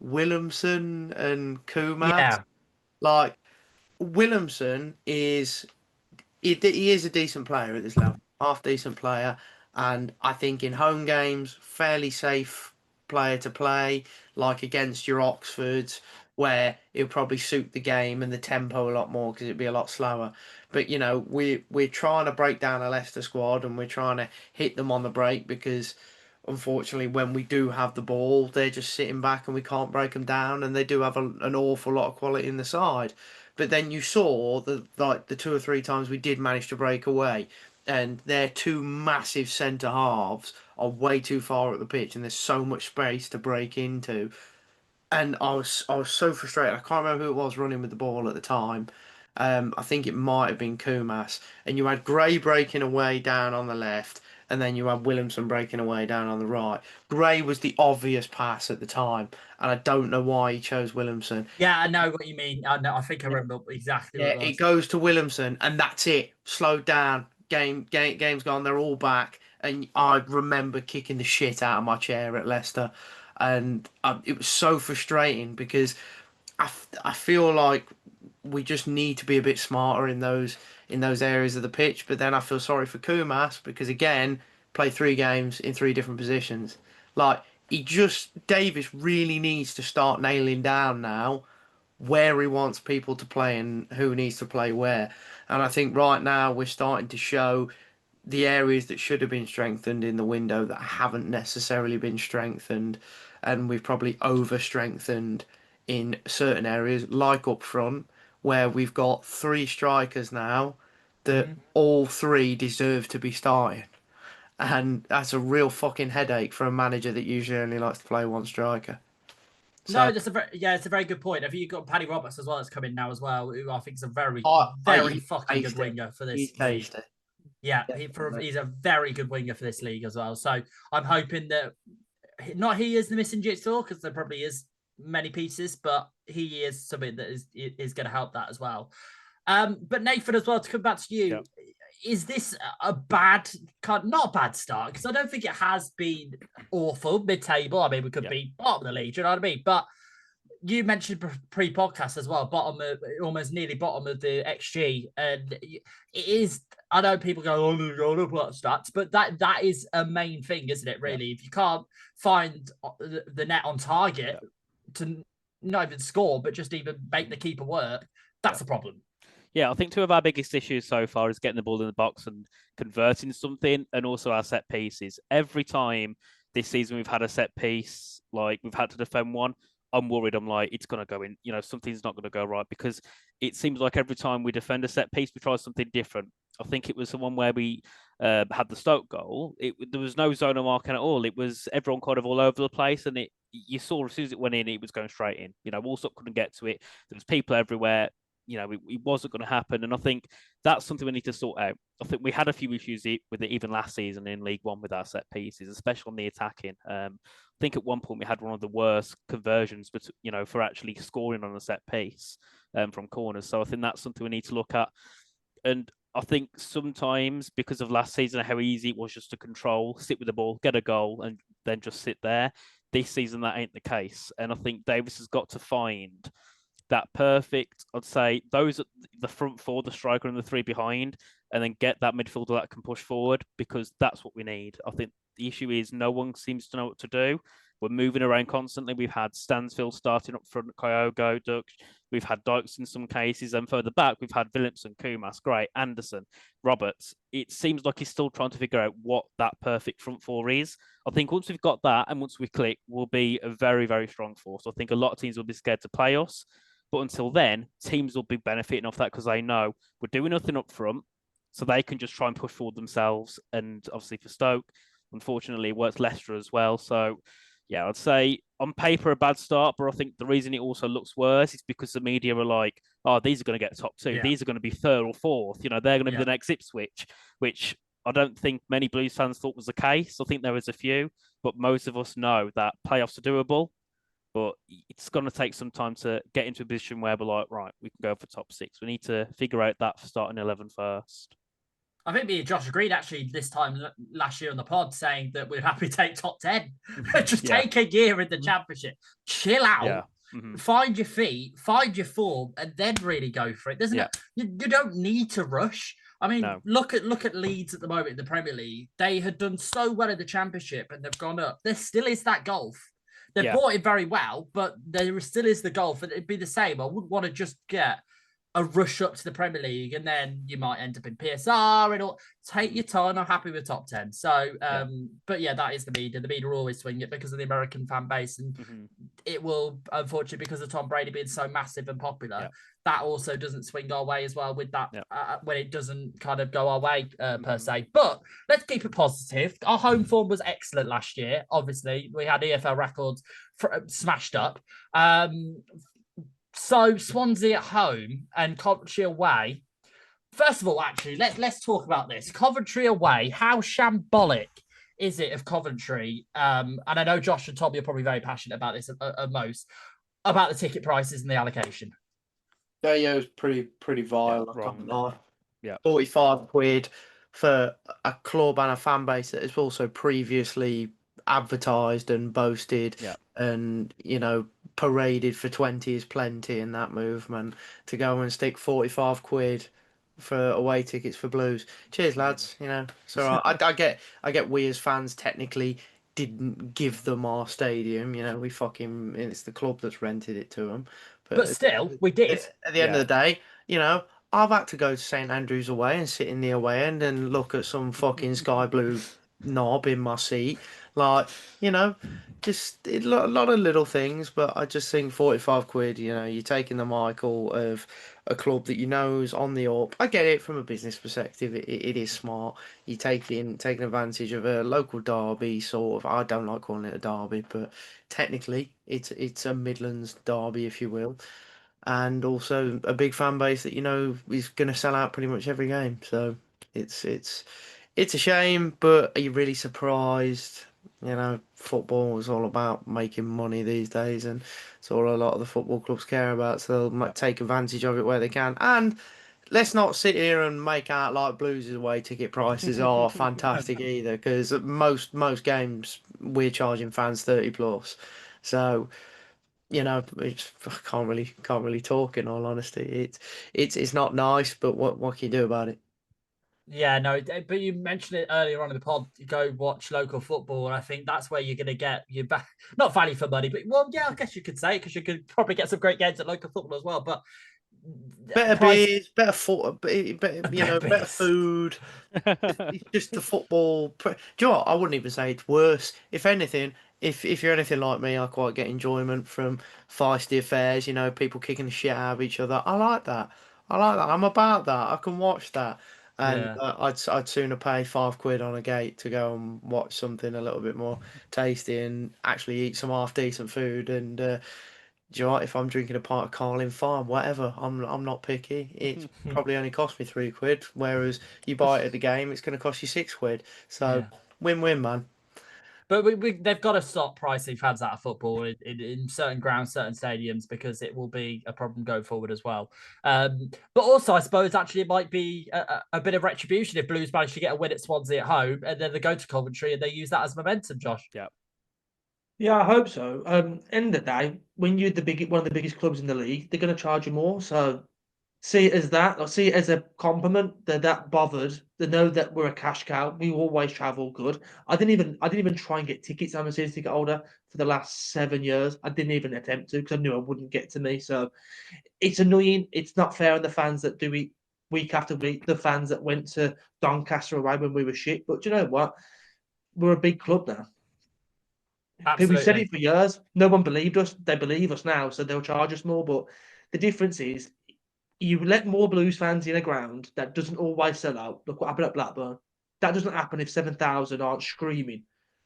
Williamson and Kumas? Yeah. Like Williamson he is a decent player at this level, half decent player, and I think in home games, fairly safe player to play, like against your Oxfords, where it'll probably suit the game and the tempo a lot more because it'd be a lot slower. But we're trying to break down a Leicester squad and we're trying to hit them on the break because unfortunately when we do have the ball, they're just sitting back and we can't break them down, and they do have an awful lot of quality in the side. But then you saw the 2 or 3 times we did manage to break away, and their two massive centre halves are way too far up the pitch, and there's so much space to break into. And I was so frustrated. I can't remember who it was running with the ball at the time. I think it might have been Kumas, and you had Gray breaking away down on the left, and then you had Williamson breaking away down on the right. Gray was the obvious pass at the time, and I don't know why he chose Williamson. Yeah, I know what you mean. I know. I think I remember exactly what Yeah, it it was. goes to Williamson, and that's it. Slowed down. Game's gone. They're all back, and I remember kicking the shit out of my chair at Leicester, and it was so frustrating because I feel like we just need to be a bit smarter in those areas of the pitch. But then I feel sorry for Kumas because again, play 3 games in 3 different positions. Like Davis really needs to start nailing down now where he wants people to play and who needs to play where. And I think right now we're starting to show the areas that should have been strengthened in the window that haven't necessarily been strengthened. And we've probably over strengthened in certain areas, like up front, where we've got 3 strikers now that all 3 deserve to be starting. And that's a real fucking headache for a manager that usually only likes to play 1 striker. So No, it's a very good point. Have you got Paddy Roberts as well that's coming now as well, who I think is a very, very he's fucking good tasty. winger for this He's league. tasty. Yeah, he's a very good winger for this league as well. So I'm hoping that not he is the missing jigsaw because there probably is many pieces, but he is something that is going to help that as well. But Nathan, as well, to come back to you, is this a not a bad start? Because I don't think it has been awful mid-table. I mean, we could be bottom of the league, you know what I mean? But you mentioned pre-podcast as well, almost nearly bottom of the XG, and it is. I know people go, "Oh, what stats," but that is a main thing, isn't it? Really, if you can't find the net on target to not even score, but just even make the keeper work, that's a problem. Yeah, I think 2 of our biggest issues so far is getting the ball in the box and converting something, and also our set pieces. Every time this season we've had a set piece, like we've had to defend one, I'm worried. I'm like, it's going to go in. Something's not going to go right because it seems like every time we defend a set piece, we try something different. I think it was the one where we had the Stoke goal. There was no zonal marking at all. It was everyone kind of all over the place, and you saw as soon as it went in, it was going straight in. Walsall couldn't get to it. There was people everywhere. It wasn't going to happen. And I think that's something we need to sort out. I think we had a few issues with it even last season in League One with our set pieces, especially on the attacking. I think at one point we had one of the worst conversions, but for actually scoring on a set piece from corners. So I think that's something we need to look at. And I think sometimes because of last season, how easy it was just to control, sit with the ball, get a goal, and then just sit there. This season, that ain't the case. And I think Davis has got to find that perfect, I'd say, those at the front 4, the striker and the 3 behind, and then get that midfielder that can push forward, because that's what we need. I think the issue is no one seems to know what to do. We're moving around constantly. We've had Stansfield starting up front, Kyogo, Duck. We've had Dykes in some cases, and further back we've had Williamson, Kumas, Gray, Anderson, Roberts. It seems like he's still trying to figure out what that perfect front four is. I think once we've got that and once we click, we'll be a very, very strong force. I think a lot of teams will be scared to play us, but until then, teams will be benefiting off that because they know we're doing nothing up front, so they can just try and push forward themselves. And obviously for Stoke, unfortunately, it works Leicester as well. So yeah, I'd say on paper a bad start, but I think the reason it also looks worse is because the media are like, oh, these are going to get top two. These are going to be third or fourth. You know, they're going to be the next Ipswich, which I don't think many Blues fans thought was the case. I think there was a few, but most of us know that playoffs are doable, but it's going to take some time to get into a position where we're like, right, we can go for top six. We need to figure out that starting 11 first. I think me and Josh agreed actually this time last year on the pod, saying that we're happy to take top 10. Just take a year in the championship. Chill out. Find your feet, find your form, and then really go for it. You don't need to rush. I mean, look at Leeds at the moment in the Premier League. They had done so well in the championship and they've gone up. There still is that gulf. They've bought it very well, but there still is the gulf. And it'd be the same. I wouldn't want to just get a rush up to the Premier League and then you might end up in PSR and all. Take your time. I'm happy with top 10. So, but yeah, that is the media. The media will always swing it because of the American fan base. And it will, unfortunately, because of Tom Brady being so massive and popular, that also doesn't swing our way as well with that when it doesn't kind of go our way per se. But let's keep it positive. Our home form was excellent last year. Obviously, we had EFL records smashed up. So Swansea at home and Coventry away. First of all, actually, let's talk about this. Coventry away. How shambolic is it of Coventry? And I know Josh and Tom, you're probably very passionate about this most, about the ticket prices and the allocation. Yeah, it was pretty vile. Yeah, 45 quid for a club and a fan base that is also previously advertised and boasted and, you know, paraded for 20 is plenty in that movement, to go and stick 45 quid for away tickets for Blues. Cheers, lads. You know, so I get we as fans technically didn't give them our stadium. You know, it's the club that's rented it to them. But still, we did. At the end of the day, you know, I've had to go to St Andrews away and sit in the away end and look at some fucking sky blue knob in my seat. Like, you know, just a lot of little things, but I just think 45 quid, you know, you're taking the Michael of a club that you know is on the up. I get it from a business perspective. It is smart. You're taking advantage of a local derby, sort of. I don't like calling it a derby, but technically it's a Midlands derby, if you will. And also a big fan base that you know is going to sell out pretty much every game. So it's a shame, but are you really surprised? You know, football is all about making money these days, and it's all a lot of the football clubs care about. So they'll take advantage of it where they can. And let's not sit here and make out like Blues' away ticket prices are fantastic either, because most games we're charging fans 30 plus. So, you know, I can't really talk in all honesty. It's not nice, but what can you do about it? Yeah, no, but you mentioned it earlier on in the pod. You go watch local football, and I think that's where you're going to get your back, not value for money, but well, yeah, I guess you could say, because you could probably get some great games at local football as well. But better beers, better food. It's just the football. Do you know what? I wouldn't even say it's worse. If anything, if you're anything like me, I quite get enjoyment from feisty affairs. You know, people kicking the shit out of each other. I like that. I'm about that. I can watch that. And I'd sooner pay £5 on a gate to go and watch something a little bit more tasty and actually eat some half decent food. And do you know what? If I'm drinking a pint of Carlin Farm, whatever, I'm not picky. It's probably only cost me £3, whereas you buy it at the game, it's going to cost you £6. So win-win, man. But they've got to stop pricing fans out of football in certain grounds, certain stadiums, because it will be a problem going forward as well. But also, I suppose, actually, it might be a bit of retribution if Blues manage to get a win at Swansea at home, and then they go to Coventry and they use that as momentum, Josh. Yeah, I hope so. End of the day, when you're one of the biggest clubs in the league, they're going to charge you more. So see it as that. I see it as a compliment. They're that bothered. They know that we're a cash cow. We always travel good. I didn't even try and get tickets. I'm a season ticket holder for the last 7 years. I didn't even attempt to because I knew I wouldn't get to me. So it's annoying. It's not fair on the fans that do it week after week. The fans that went to Doncaster away when we were shit. But do you know what? We're a big club now. We've said Absolutely. it for years. No one believed us. They believe us now, so they'll charge us more. But the difference is you let more Blues fans in a ground that doesn't always sell out. Look what happened at Blackburn. That doesn't happen if 7,000 aren't screaming.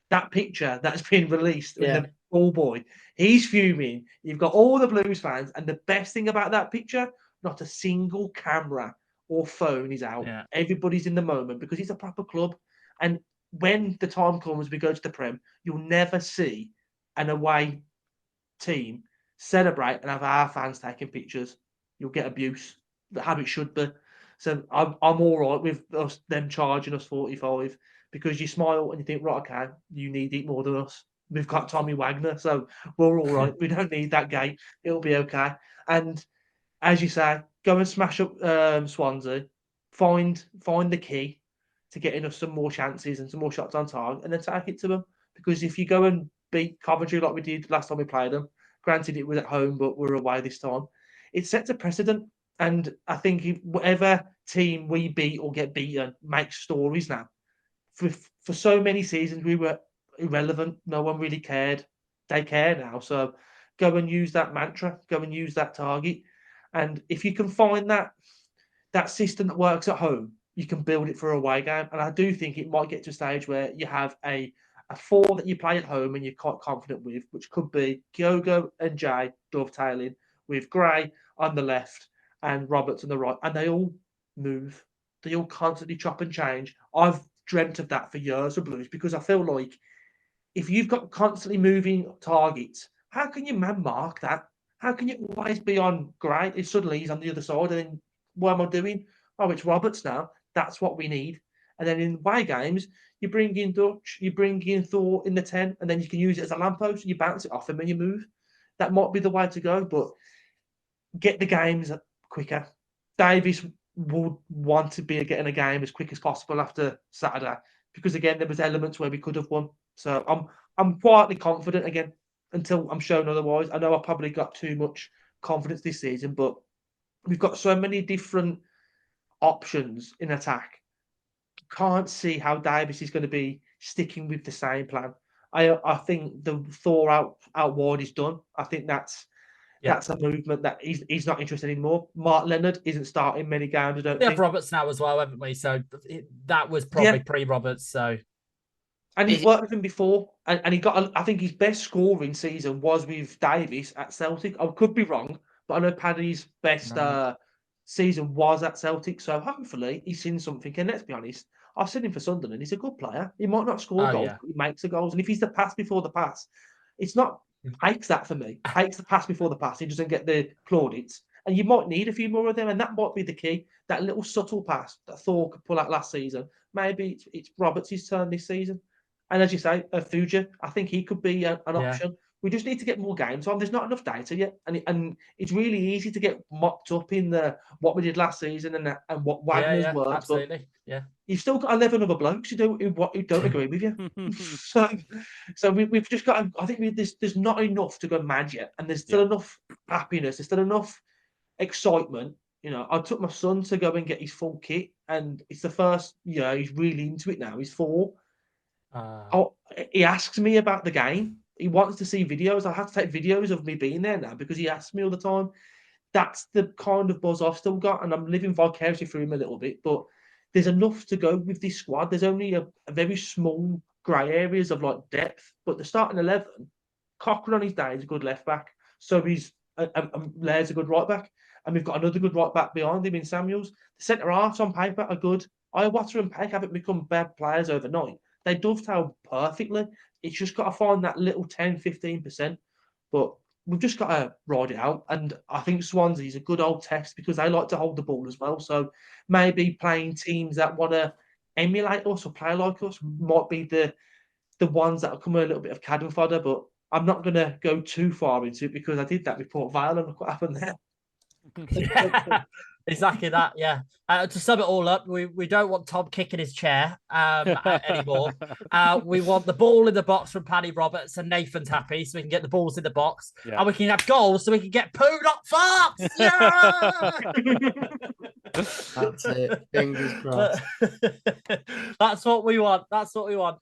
That picture that's been released with the ball boy, he's fuming. You've got all the Blues fans, and the best thing about that picture, not a single camera or phone is out. Yeah. Everybody's in the moment because it's a proper club. And when the time comes, we go to the Prem, you'll never see an away team celebrate and have our fans taking pictures. You'll get abuse. How it should be. So I'm all right with them charging us 45 because you smile and you think, right, okay, you need it more than us. We've got Tommy Wagner, so we're all right. We don't need that gate. It'll be okay. And as you say, go and smash up Swansea. Find the key to getting us some more chances and some more shots on target, and then take it to them. Because if you go and beat Coventry like we did last time we played them, granted it was at home, but we're away this time, it sets a precedent. And I think if whatever team we beat or get beaten makes stories now. For so many seasons, we were irrelevant. No one really cared. They care now. So go and use that mantra. Go and use that target. And if you can find that system that works at home, you can build it for a away game. And I do think it might get to a stage where you have a four that you play at home and you're quite confident with, which could be Kyogo and Jay dovetailing with Gray on the left and Roberts on the right. And they all move. They all constantly chop and change. I've dreamt of that for years of Blues because I feel like if you've got constantly moving targets, how can you man mark that? How can you always be on Gray if suddenly he's on the other side and then what am I doing? Oh, it's Roberts now. That's what we need. And then in away games, you bring in Dutch, you bring in Thor in the 10, and then you can use it as a lamppost and you bounce it off him and you move. That might be the way to go, but get the games quicker. Davies would want to be getting a game as quick as possible after Saturday because again there was elements where we could have won. So I'm quietly confident again until I'm shown otherwise. I know I probably got too much confidence this season, but we've got so many different options in attack. Can't see how Davies is going to be sticking with the same plan. I think the Thor out wide is done. I think that's a movement that he's not interested in more. Mark Leonard isn't starting many games, I don't We have think. Roberts now as well, haven't we? So that was probably pre-Roberts. So, and he's worked with him before, and he got. I think his best scoring season was with Davies at Celtic. I could be wrong, but I know Paddy's best season was at Celtic. So hopefully he's seen something. And let's be honest, I've seen him for Sunderland. He's a good player. He might not score goals, but he makes the goals. And if he's the pass before the pass, it's not. Hates that for me. Hates the pass before the pass. He doesn't get the plaudits. And you might need a few more of them, and that might be the key. That little subtle pass that Thor could pull out last season. Maybe it's Roberts' turn this season. And as you say, Fuja, I think he could be an option. We just need to get more games on. There's not enough data yet, and it's really easy to get mopped up in the what we did last season and what Wagner's worked. Absolutely, You've still got 11 other blokes who don't agree with you. so we've just got. I think there's not enough to go mad yet, and there's still enough happiness. There's still enough excitement. You know, I took my son to go and get his full kit, and it's the first. You know, he's really into it now. He's 4. He asks me about the game. He wants to see videos. I have to take videos of me being there now because he asks me all the time. That's the kind of buzz I've still got, and I'm living vicariously through him a little bit. But there's enough to go with this squad. There's only a very small grey areas of like depth, but the starting 11, Cochrane on his day is a good left back. So he's Laird's a good right back, and we've got another good right back behind him in Samuels. The centre halves on paper are good. Iwater and Peck haven't become bad players overnight. They dovetail perfectly. It's just got to find that little 10-15%. But we've just got to ride it out. And I think Swansea is a good old test because they like to hold the ball as well. So maybe playing teams that want to emulate us or play like us might be the ones that will come a little bit of cannon fodder. But I'm not going to go too far into it because I did that with Port Vale and look what happened there. Exactly that, yeah. To sum it all up, we don't want Tom kicking his chair anymore. We want the ball in the box from Paddy Roberts, and Nathan's happy, so we can get the balls in the box, Yeah. and we can have goals, so we can get poo, not farts. Yeah. That's it. Fingers crossed. That's what we want. That's what we want.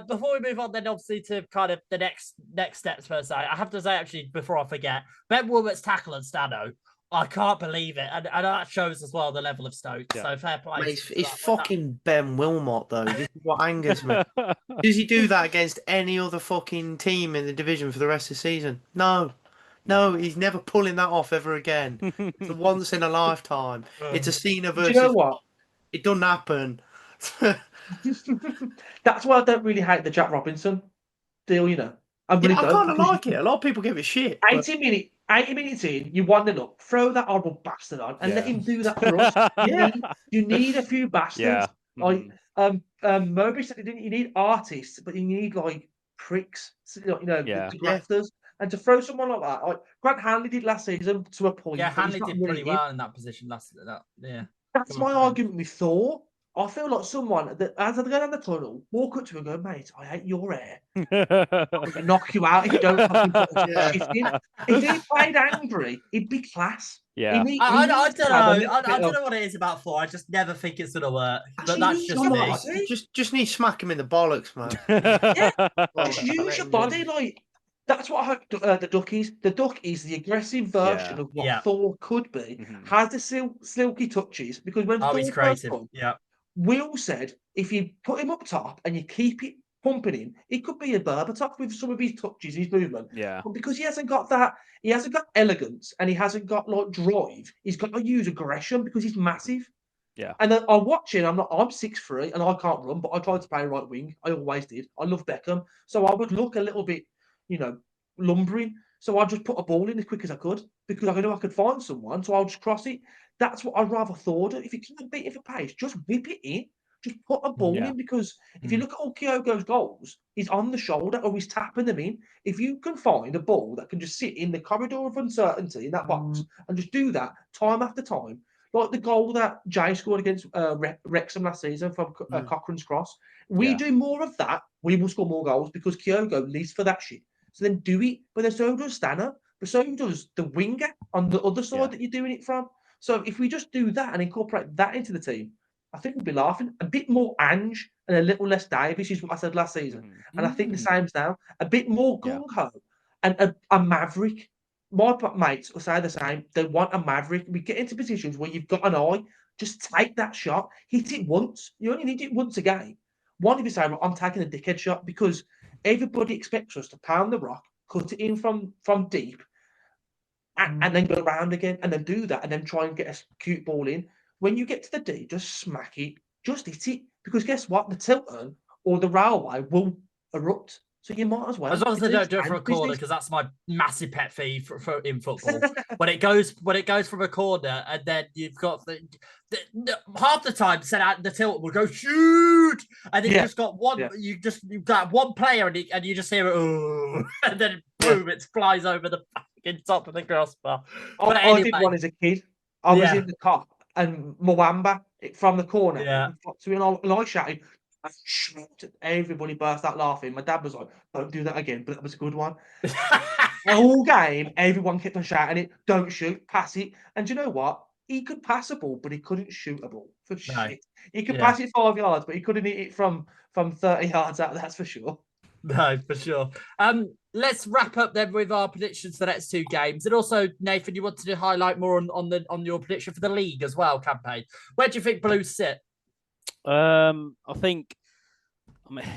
Before we move on, then obviously to kind of the next steps per se, I have to say actually before I forget, Ben Wilmot's tackle on Stano. I can't believe it, and that shows as well the level of Stoke. Yeah. So fair play. Mate, it's fucking Ben Wilmot though. This is what angers me. Does he do that against any other fucking team in the division for the rest of the season? No, he's never pulling that off ever again. It's a once in a lifetime. It's a Cena Do versus. you know what? It doesn't happen. That's why I don't really hate the Jack Robinson deal, you know. I really I don't, kind of because like it. A lot of people give it shit. But 80 minutes in, you 1-0 up, throw that horrible bastard on and let him do that for us. Yeah. You need a few bastards. Yeah. Like Mowbray said, you need artists, but you need like pricks, the grafters. And to throw someone like that, like Grant Hanley did last season to a point. Yeah, but he's Hanley not did really pretty well in that position last. Yeah, That's my argument with Thor. I feel like someone that, as I go down the tunnel, walk up to him and go, mate, I hate your hair. I'm going to knock you out if you don't fucking put a shift in. If he played angry, he'd be class. Yeah. I don't know. I don't know what it is about Thor. I just never think it's going to work. But that's just me. Just need to smack him in the bollocks, man. Just use your body. Like, that's what I hope the Duck is. The Duck is the aggressive version of what Thor could be. Has the silky touches, because when Thor he's first creative. come, Yeah. Will said if you put him up top and you keep it pumping him, he could be a Berbatov with some of his touches, his movement. Yeah. But because he hasn't got that, he hasn't got elegance and he hasn't got like drive, he's got to use aggression because he's massive. Yeah. And then I'm watching, I'm 6'3" and I can't run, but I tried to play right wing. I always did. I love Beckham. So I would look a little bit, lumbering. So I just put a ball in as quick as I could because I knew I could find someone. So I'll just cross it. That's what I'd rather Thor do. If you can't beat it for pace, just whip it in. Just put a ball in, because if you look at all Kyogo's goals, he's on the shoulder or he's tapping them in. If you can find a ball that can just sit in the corridor of uncertainty in that box and just do that time after time, like the goal that Jay scored against Wrexham last season from Cochrane's cross, we do more of that, we will score more goals because Kyogo lives for that shit. So then do it, but then so does Stano, but so does the winger on the other side that you're doing it from. So if we just do that and incorporate that into the team, I think we'll be laughing. A bit more Ange and a little less Davies is what I said last season. And I think the same's now. A bit more gung-ho and a maverick. My mates will say the same. They want a maverick. We get into positions where you've got an eye. Just take that shot. Hit it once. You only need it once a game. One of you say, I'm taking a dickhead shot, because everybody expects us to pound the rock, cut it in from deep, and then go around again, and then do that, and then try and get a cute ball in. When you get to the D, just smack it, just hit it, because guess what? The Tilton or the railway will erupt. So you might as well. As long as they don't do it for a corner, because that's my massive pet peeve in football. when it goes from a corner, and then you've got half the time the Tilton will go shoot, and then you just got one. You've got one player, and you just hear it, oh, and then boom, it flies over the fucking top of the crossbar. I did one as a kid. I was in the cop, and Mwamba from the corner. And I shouted, everybody burst out laughing. My dad was like, don't do that again, but that was a good one. All game, everyone kept on shouting it, don't shoot, pass it. And do you know what? He could pass a ball, but he couldn't shoot a ball for shit. He could pass it 5 yards, but he couldn't hit it from 30 yards out, that's for sure. No, for sure. Let's wrap up then with our predictions for the next two games. And also, Nathan, you wanted to highlight more on your prediction for the league as well, campaign. Where do you think Blues sit? I think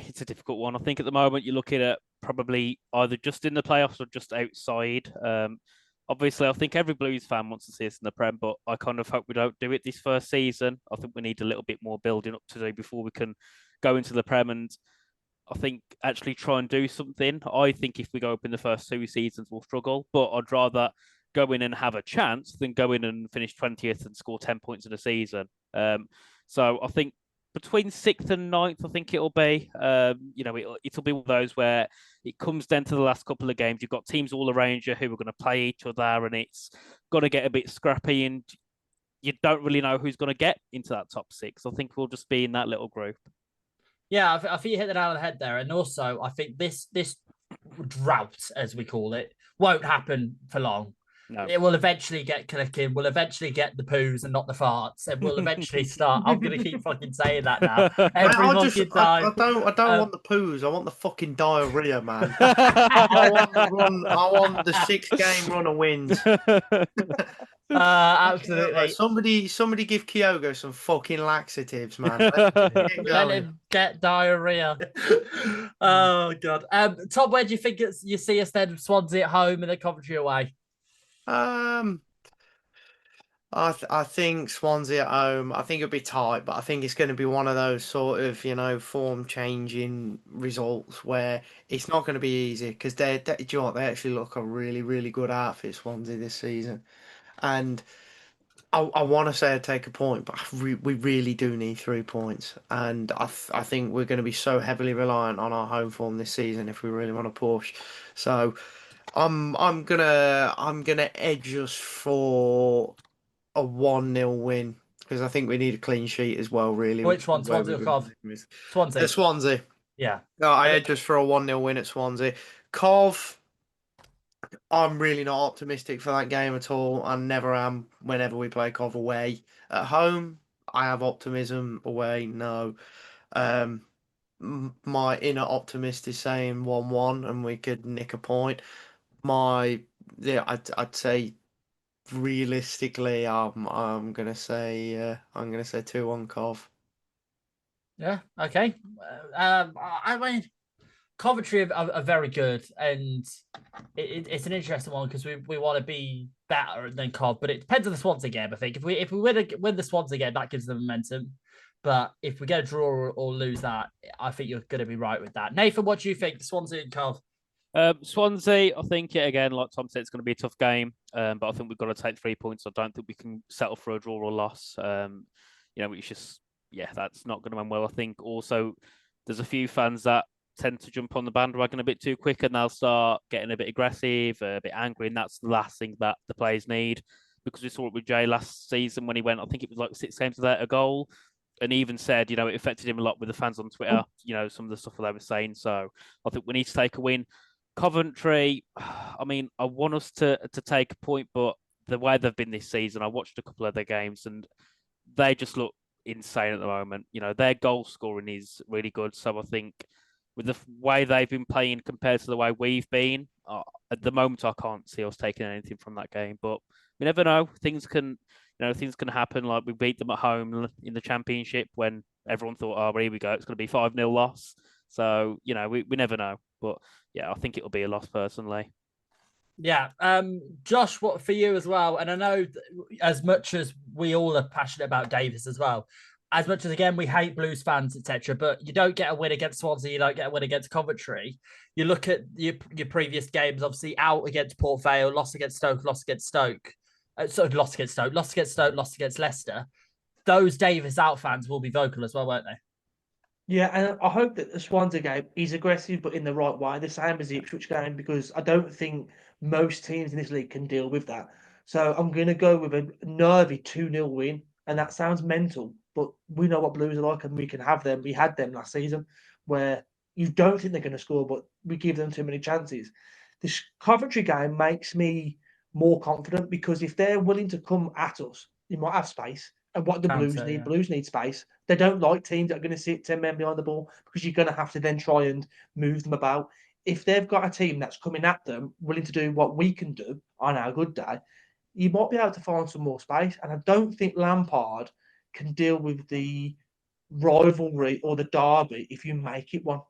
it's a difficult one. I think at the moment you're looking at probably either just in the playoffs or just outside. Obviously, I think every Blues fan wants to see us in the Prem, but I kind of hope we don't do it this first season. I think we need a little bit more building up to do before we can go into the Prem, and I think actually try and do something. I think if we go up in the first two seasons, we'll struggle, but I'd rather go in and have a chance than go in and finish 20th and score 10 points in a season. So I think between 6th and 9th, I think it'll be. It'll be one of those where it comes down to the last couple of games. You've got teams all around you who are going to play each other, and it's got to get a bit scrappy. And you don't really know who's going to get into that top 6. I think we'll just be in that little group. Yeah, I think you hit the nail on the head there. And also, I think this drought, as we call it, won't happen for long. No. It will eventually get clicking. We'll eventually get the poos and not the farts, and we'll eventually start. I'm gonna keep fucking saying that now every fucking time. I don't want the poos. I want the fucking diarrhea, man. I want the run. I want the 6-game run of wins. Absolutely. Somebody give Kyogo some fucking laxatives, man. Let him get diarrhea. Oh god. Tom, where do you think you see us then? Swansea at home and then Coventry away. I think Swansea at home. I think it'll be tight, but I think it's going to be one of those sort of form changing results where it's not going to be easy because they actually look a really really good outfit, Swansea, this season, and I want to say I'd take a point, but we really do need 3 points, and I think we're going to be so heavily reliant on our home form this season if we really want to push. So I'm gonna edge us for a 1-0 win because I think we need a clean sheet as well. Really, which one, Swansea or Cov? Swansea. At Swansea. Yeah. No, I edge us for a 1-0 win at Swansea. Cov, I'm really not optimistic for that game at all. I never am whenever we play Cov away. At home, I have optimism. Away, no. My inner optimist is saying 1-1 and we could nick a point. I'd say realistically, I'm gonna say 2-1 Cov. Yeah. Okay. I mean, Coventry are very good, and it's an interesting one because we want to be better than Cov, but it depends on the Swansea game. I think if we win the Swansea game, that gives them momentum. But if we get a draw or lose that, I think you're going to be right with that. Nathan, what do you think? Swansea and Cov. Swansea, I think again, like Tom said, it's going to be a tough game, but I think we've got to take 3 points. I don't think we can settle for a draw or loss. It's just that's not going to end well. I think also there's a few fans that tend to jump on the bandwagon a bit too quick, and they'll start getting a bit aggressive, a bit angry, and that's the last thing that the players need. Because we saw it with Jay last season when he went, I think it was like 6 games without a goal. And he even said, it affected him a lot with the fans on Twitter, some of the stuff that they were saying. So I think we need to take a win. Coventry, I mean, I want us to take a point, but the way they've been this season, I watched a couple of their games and they just look insane at the moment. Their goal scoring is really good. So I think with the way they've been playing compared to the way we've been, at the moment, I can't see us taking anything from that game. But we never know. Things can happen. Like we beat them at home in the Championship when everyone thought, oh, here we go, it's going to be 5-0 loss. So, we never know. But yeah, I think it'll be a loss personally. Yeah. Josh, what for you as well? And I know as much as we all are passionate about Davis as well, as much as, again, we hate Blues fans, etc., but you don't get a win against Swansea, you don't get a win against Coventry. You look at your previous games, obviously out against Port Vale, lost against Stoke, lost against Leicester. Those Davis out fans will be vocal as well, won't they? Yeah, and I hope that the Swansea game is aggressive, but in the right way, the same as the Ipswich game, because I don't think most teams in this league can deal with that. So I'm going to go with a nervy 2-0 win, and that sounds mental, but we know what Blues are like, and we can have them. We had them last season, where you don't think they're going to score, but we give them too many chances. This Coventry game makes me more confident, because if they're willing to come at us, you might have space. And what the Blues need, Blues need space. They don't like teams that are going to sit 10 men behind the ball, because you're going to have to then try and move them about. If they've got a team that's coming at them, willing to do what we can do on our good day, you might be able to find some more space. And I don't think Lampard can deal with the rivalry or the derby if you make it one.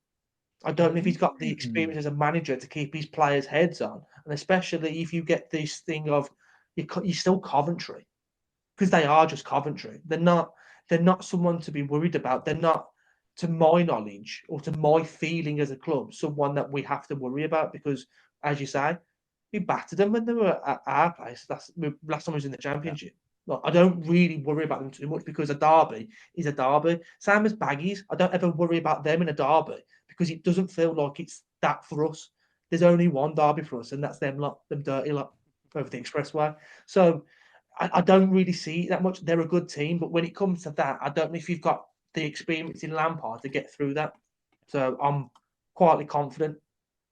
I don't know if he's got the experience as a manager to keep his players' heads on. And especially if you get this thing of you're still Coventry. Because they are just Coventry. They're not someone to be worried about. They're not, to my knowledge or to my feeling as a club, someone that we have to worry about, because, as you say, we battered them when they were at our place. Last time I was in the Championship. Yeah. Look, I don't really worry about them too much, because a derby is a derby. Same as Baggies. I don't ever worry about them in a derby, because it doesn't feel like it's that for us. There's only one derby for us, and that's them dirty lot over the expressway. So I don't really see it that much. They're a good team, but when it comes to that, I don't know if you've got the experience in Lampard to get through that. So I'm quietly confident,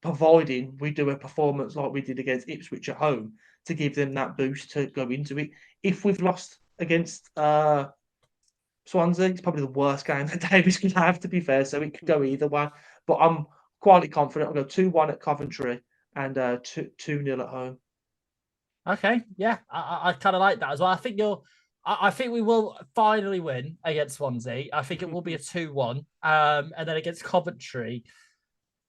providing we do a performance like we did against Ipswich at home to give them that boost to go into it. If we've lost against Swansea, it's probably the worst game that Davis could have, to be fair. So it could go either way. But I'm quietly confident. I'll go 2-1 at Coventry and 2-0 at home. Okay, yeah, I kind of like that as well. I think I think we will finally win against Swansea. I think it will be a 2-1. And then against Coventry,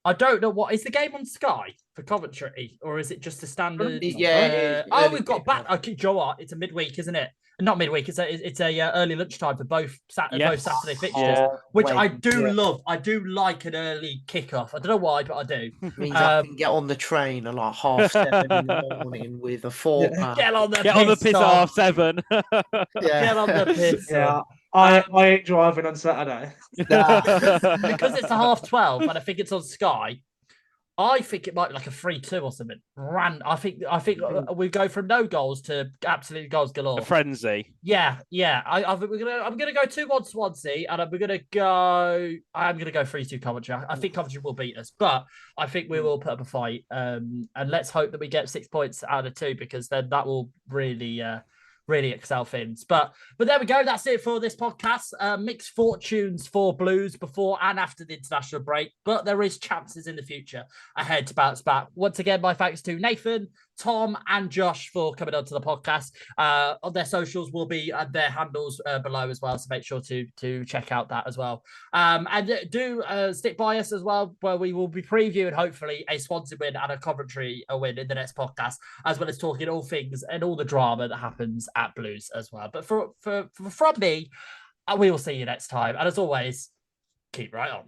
I don't know what is the game on Sky for Coventry, or is it just a standard? Yeah. We've got back. Okay, Joe, what? It's a midweek, isn't it? Not midweek. It's a early lunchtime for both both Saturday fixtures, which I do love. I do like an early kickoff. I don't know why, but I do. Means I can get on the train at like 7:30 in the morning with a 4-pack. Get on the piss at 7:30. Get on the piss. Yeah, I ain't driving on Saturday. Because it's a 12:30 and I think it's on Sky. I think it might be like a 3-2 or something. I think we go from no goals to absolutely goals galore. A frenzy. Yeah. I think I'm gonna go 2-1 Swansea, and I'm gonna go 3-2 Coventry. I think Coventry will beat us, but I think we will put up a fight. And let's hope that we get 6 points out of 2, because then that will really excel things. But there we go. That's it for this podcast. Mixed fortunes for Blues before and after the international break, but there is chances in the future ahead to bounce back. Once again, my thanks to Nathan, Tom, and Josh for coming onto the podcast. On their socials will be their handles below as well, so make sure to check out that as well. And do stick by us as well, where we will be previewing hopefully a Swansea win and a Coventry win in the next podcast, as well as talking all things and all the drama that happens at Blues as well. But from me, we will see you next time. And as always, keep right on.